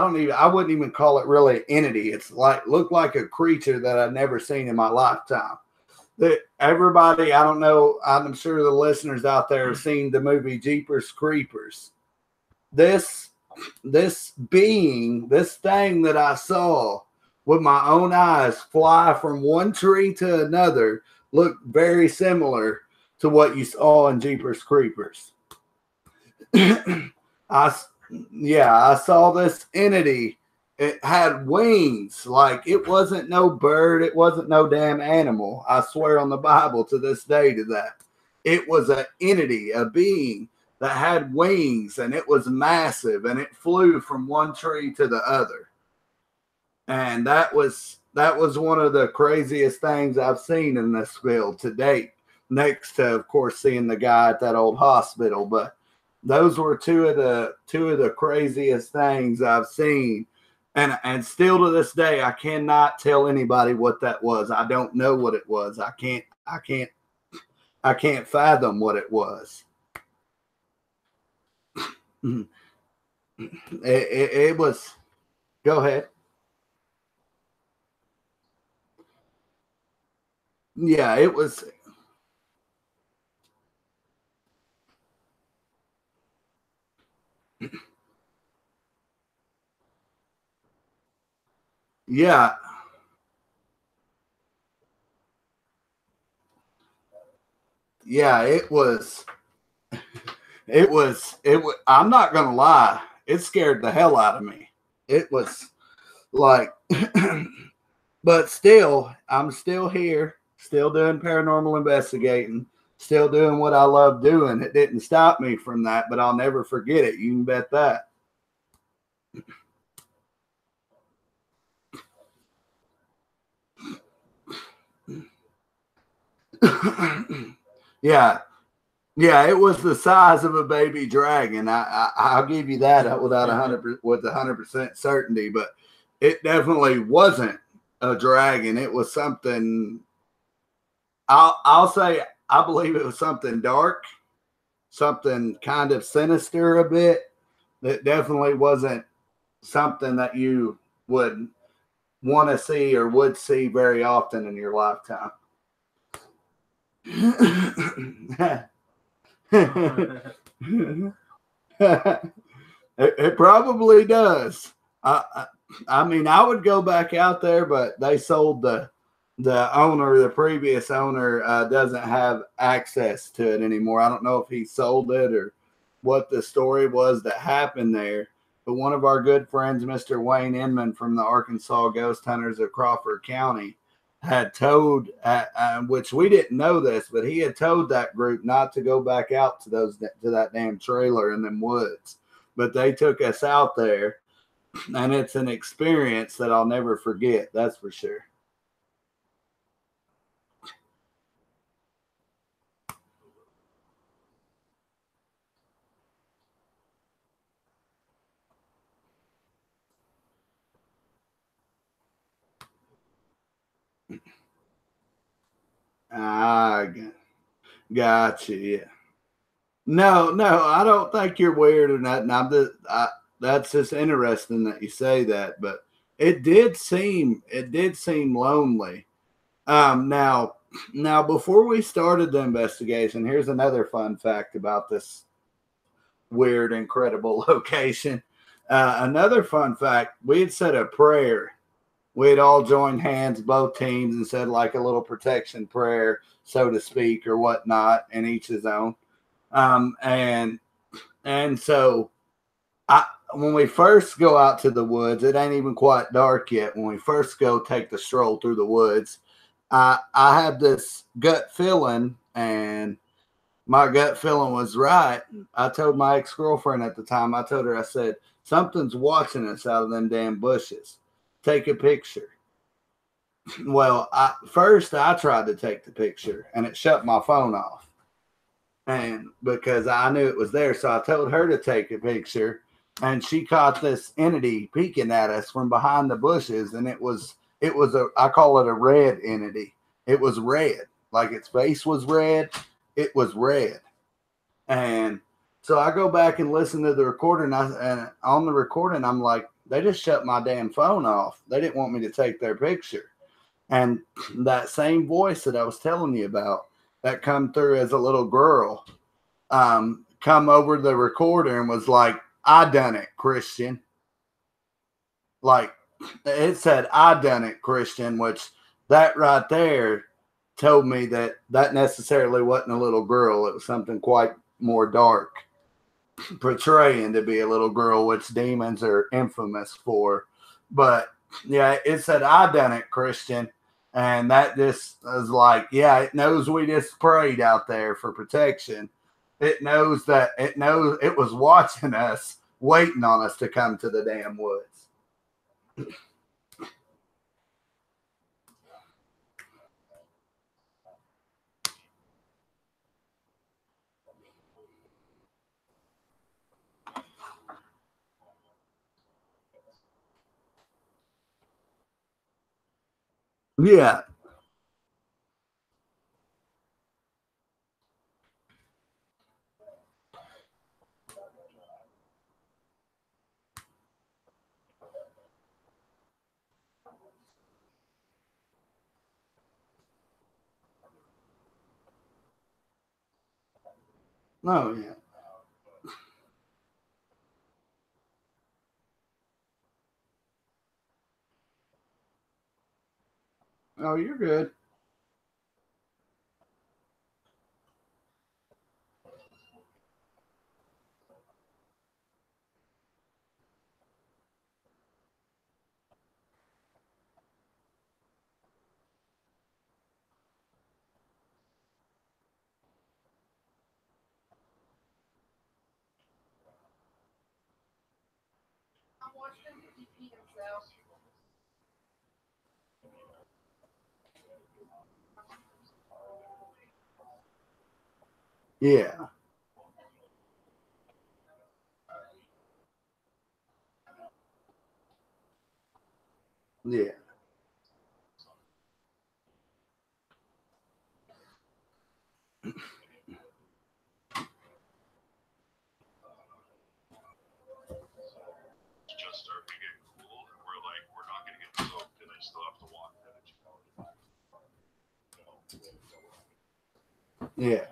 wouldn't even call it really an entity. It's looked like a creature that I've never seen in my lifetime. Everybody, I don't know, I'm sure the listeners out there have seen the movie Jeepers Creepers. This being, this thing that I saw with my own eyes fly from one tree to another looked very similar to what you saw in Jeepers Creepers. I saw this entity. It had wings. Like, it wasn't no bird. It wasn't no damn animal. I swear on the Bible to this day to that. It was an entity, a being that had wings, and it was massive, and it flew from one tree to the other. And that was one of the craziest things I've seen in this field to date. Next to, of course, seeing the guy at that old hospital, but those were two of the craziest things I've seen, and still to this day, I cannot tell anybody what that was. I don't know what it was. I can't fathom what it was. It was. Go ahead. Yeah, it was. Yeah. Yeah, it was. I'm not going to lie. It scared the hell out of me. It was like, but still, I'm still here, still doing paranormal investigating, still doing what I love doing. It didn't stop me from that, but I'll never forget it. You can bet that. Yeah. Yeah, it was the size of a baby dragon. I'll give you that without 100% certainty, but it definitely wasn't a dragon. It was something. I'll say I believe it was something dark, something kind of sinister a bit. That definitely wasn't something that you would want to see or would see very often in your lifetime. It probably does. I mean, I would go back out there, but they sold the owner, the previous owner, doesn't have access to it anymore. I don't know if he sold it or what the story was that happened there. but one of our good friends, Mr. Wayne Inman from the Arkansas Ghost Hunters of Crawford County, had told, which we didn't know this, but he had told that group not to go back out to that damn trailer in them woods. But they took us out there, and it's an experience that I'll never forget. That's for sure. Ah, gotcha. Yeah. No, I don't think you're weird or nothing. That's just interesting that you say that, but it did seem lonely. Now before we started the investigation, here's another fun fact about this weird, incredible location. Another fun fact: we had said a prayer. We had all joined hands, both teams, and said like a little protection prayer, so to speak, or whatnot, and each his own. And so when we first go out to the woods, it ain't even quite dark yet. When we first go take the stroll through the woods, I have this gut feeling, and my gut feeling was right. I told my ex-girlfriend at the time, I told her, I said, something's watching us out of them damn bushes. Take a picture. Well, first I tried to take the picture, and it shut my phone off. And because I knew it was there, so I told her to take a picture, and she caught this entity peeking at us from behind the bushes, and it was I call it a red entity. It was red, like its face was red. It was red, and so I go back and listen to the recording, and on the recording, I'm like, they just shut my damn phone off. They didn't want me to take their picture, and that same voice that I was telling you about that come through as a little girl, come over the recorder and was like, I done it, Christian. Like, it said, I done it, Christian, which that right there told me that necessarily wasn't a little girl. It was something quite more dark, portraying to be a little girl, which demons are infamous for. But yeah, it said, I done it, Christian. And that just was like, yeah, it knows we just prayed out there for protection. It knows it was watching us, waiting on us to come to the damn woods. Yeah. Oh, yeah. Oh, you're good. Yeah. Yeah. Yeah.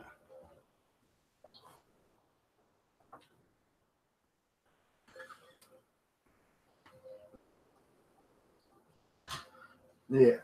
Yeah.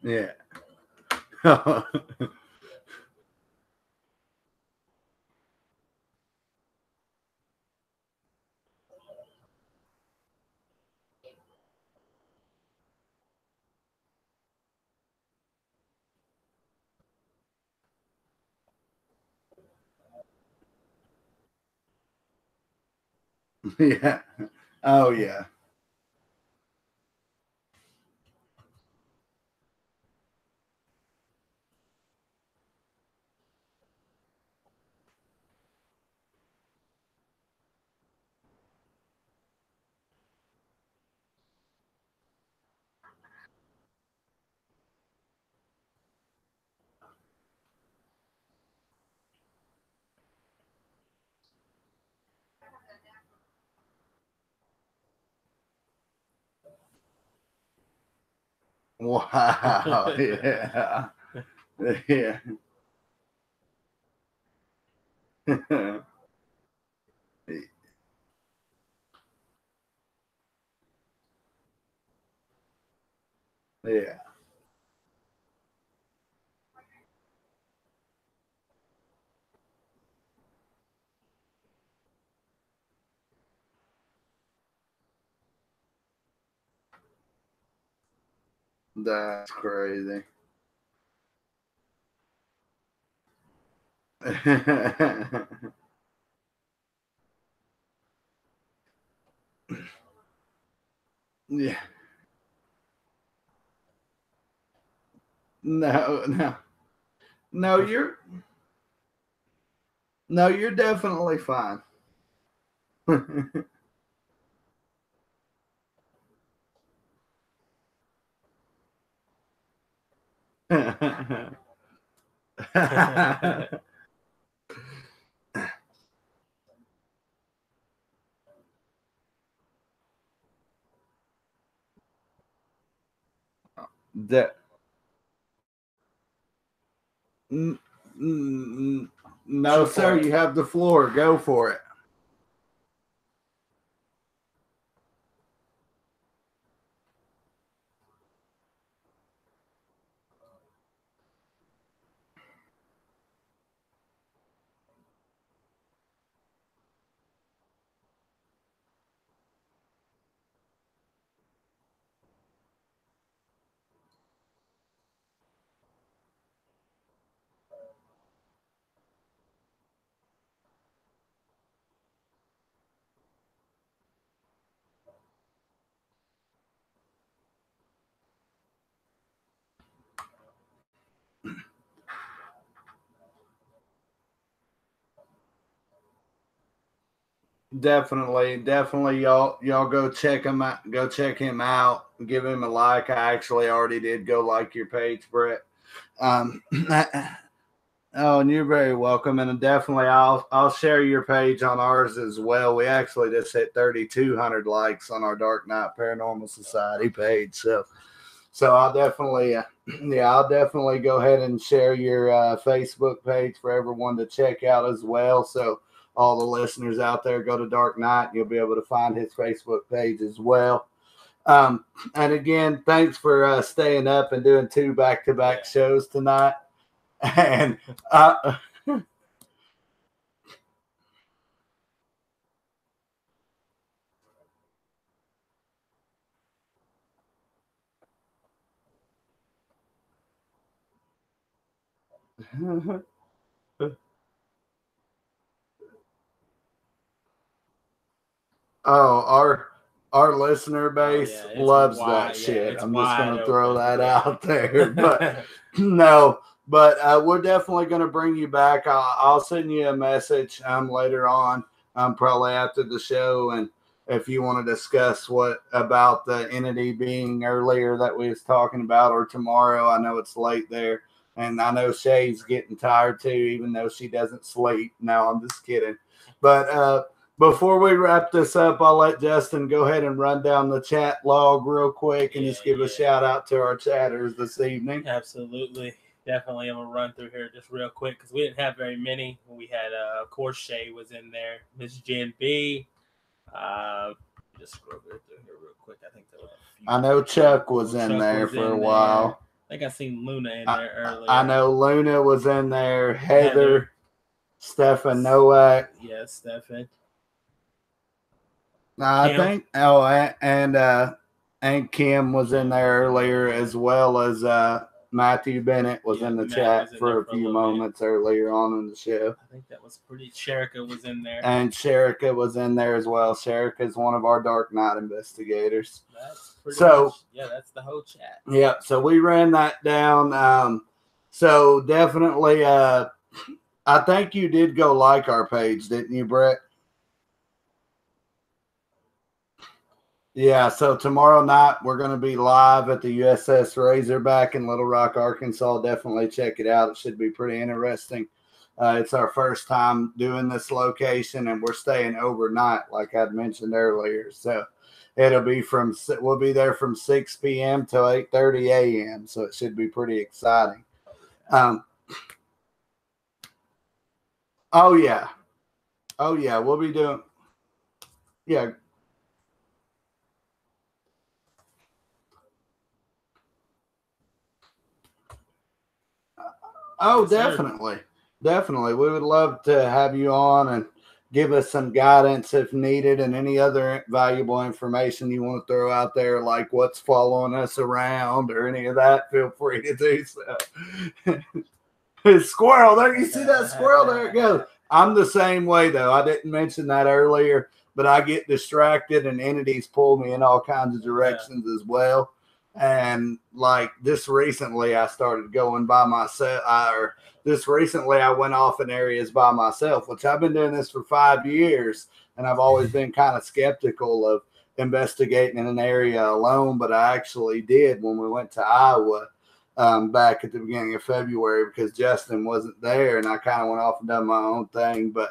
Yeah. Yeah. Oh, yeah. Wow. Yeah. Yeah. Yeah. That's crazy. Yeah. No, no. No, you're definitely fine. that n- no, Shoot sir, for it. you have the floor. Go for it. Definitely, y'all go check him out. Go check him out. Give him a like. I actually already did go like your page, Brett. Um, oh, and you're very welcome. And definitely, I'll share your page on ours as well. We actually just hit 3,200 likes on our Dark Knight Paranormal Society page. So I'll definitely, I'll definitely go ahead and share your Facebook page for everyone to check out as well. So all the listeners out there, go to Dark Knight, and you'll be able to find his Facebook page as well. And again, thanks for staying up and doing 2 back-to-back shows tonight. And our listener base loves that shit. I'm just gonna throw that out there, but no. But we're definitely going to bring you back. I'll send you a message later on, probably after the show, and if you want to discuss what about the entity being earlier that we was talking about, or tomorrow. I know it's late there, and I know Shay's getting tired too, even though she doesn't sleep. No, I'm just kidding. But before we wrap this up, I'll let Justin go ahead and run down the chat log real quick and just give a shout out to our chatters this evening. Absolutely. Definitely, I'm going to run through here just real quick because we didn't have very many. We had, of course, Shay was in there. Miss Jen B. Just scroll through here real quick. I think there were a few. I know Chuck was in there for a while. I think I seen Luna in there earlier. I know Luna was in there. Heather. Stefan Nowak. Yeah, Stefan. I think. Oh, and Kim was in there earlier, as well as Matthew Bennett was in the chat for a few moments earlier on in the show. I think that was pretty. Sherika was in there. And Sherika was in there as well. Sherika is one of our Dark Knight investigators. That's pretty much, that's the whole chat. Yeah, so we ran that down. So definitely, I think you did go like our page, didn't you, Brett? Yeah, so tomorrow night we're going to be live at the USS Razorback in Little Rock, Arkansas. Definitely check it out. It should be pretty interesting. It's our first time doing this location, and we're staying overnight, like I'd mentioned earlier. So we'll be there from 6 p.m. till 8:30 a.m. So it should be pretty exciting. Oh yeah, we'll be doing. Yeah. Oh, definitely. Definitely. We would love to have you on and give us some guidance if needed, and any other valuable information you want to throw out there, like what's following us around or any of that, feel free to do so. Squirrel, there you see that squirrel, there it goes. I'm the same way though. I didn't mention that earlier, but I get distracted and entities pull me in all kinds of directions as well. And like just recently I started going by myself, just recently I went off in areas by myself, which I've been doing this for 5 years, and I've always been kind of skeptical of investigating in an area alone, but I actually did when we went to Iowa back at the beginning of February, because Justin wasn't there, and I kind of went off and done my own thing. But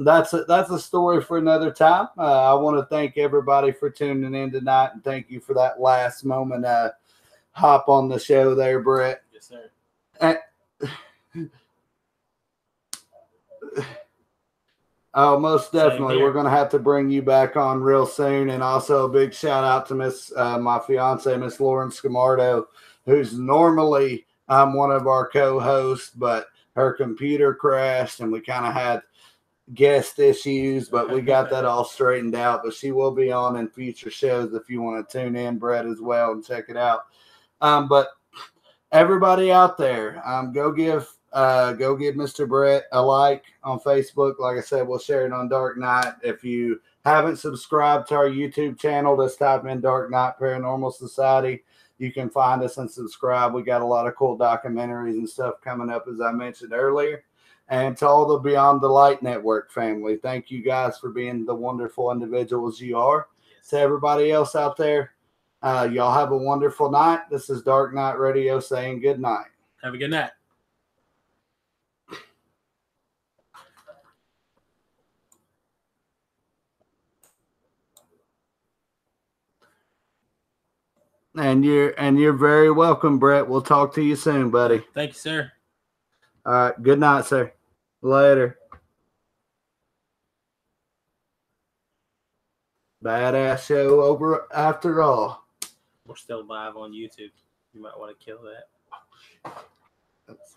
that's a story for another time. I want to thank everybody for tuning in tonight, and thank you for that last moment hop on the show there, Brett. Yes, sir. Oh, most definitely. We're going to have to bring you back on real soon. And also a big shout out to my fiance, Miss Lauren Scamardo, who's normally one of our co-hosts, but her computer crashed and we kind of had guest issues, but we got that all straightened out. But she will be on in future shows if you want to tune in, Brett, as well, and check it out. But everybody out there, go give Mr. Brett a like on Facebook. Like I said, we'll share it on Dark Knight. If you haven't subscribed to our YouTube channel, just type in Dark Knight Paranormal Society. You can find us and subscribe. We got a lot of cool documentaries and stuff coming up, as I mentioned earlier. And to all the Beyond the Light Network family, thank you guys for being the wonderful individuals you are. Yes. To everybody else out there, y'all have a wonderful night. This is Dark Knight Radio saying good night. Have a good night. And you're very welcome, Brett. We'll talk to you soon, buddy. Thank you, sir. All right. Good night, sir. Later. Badass show over after all. We're still live on YouTube. You might want to kill that. That's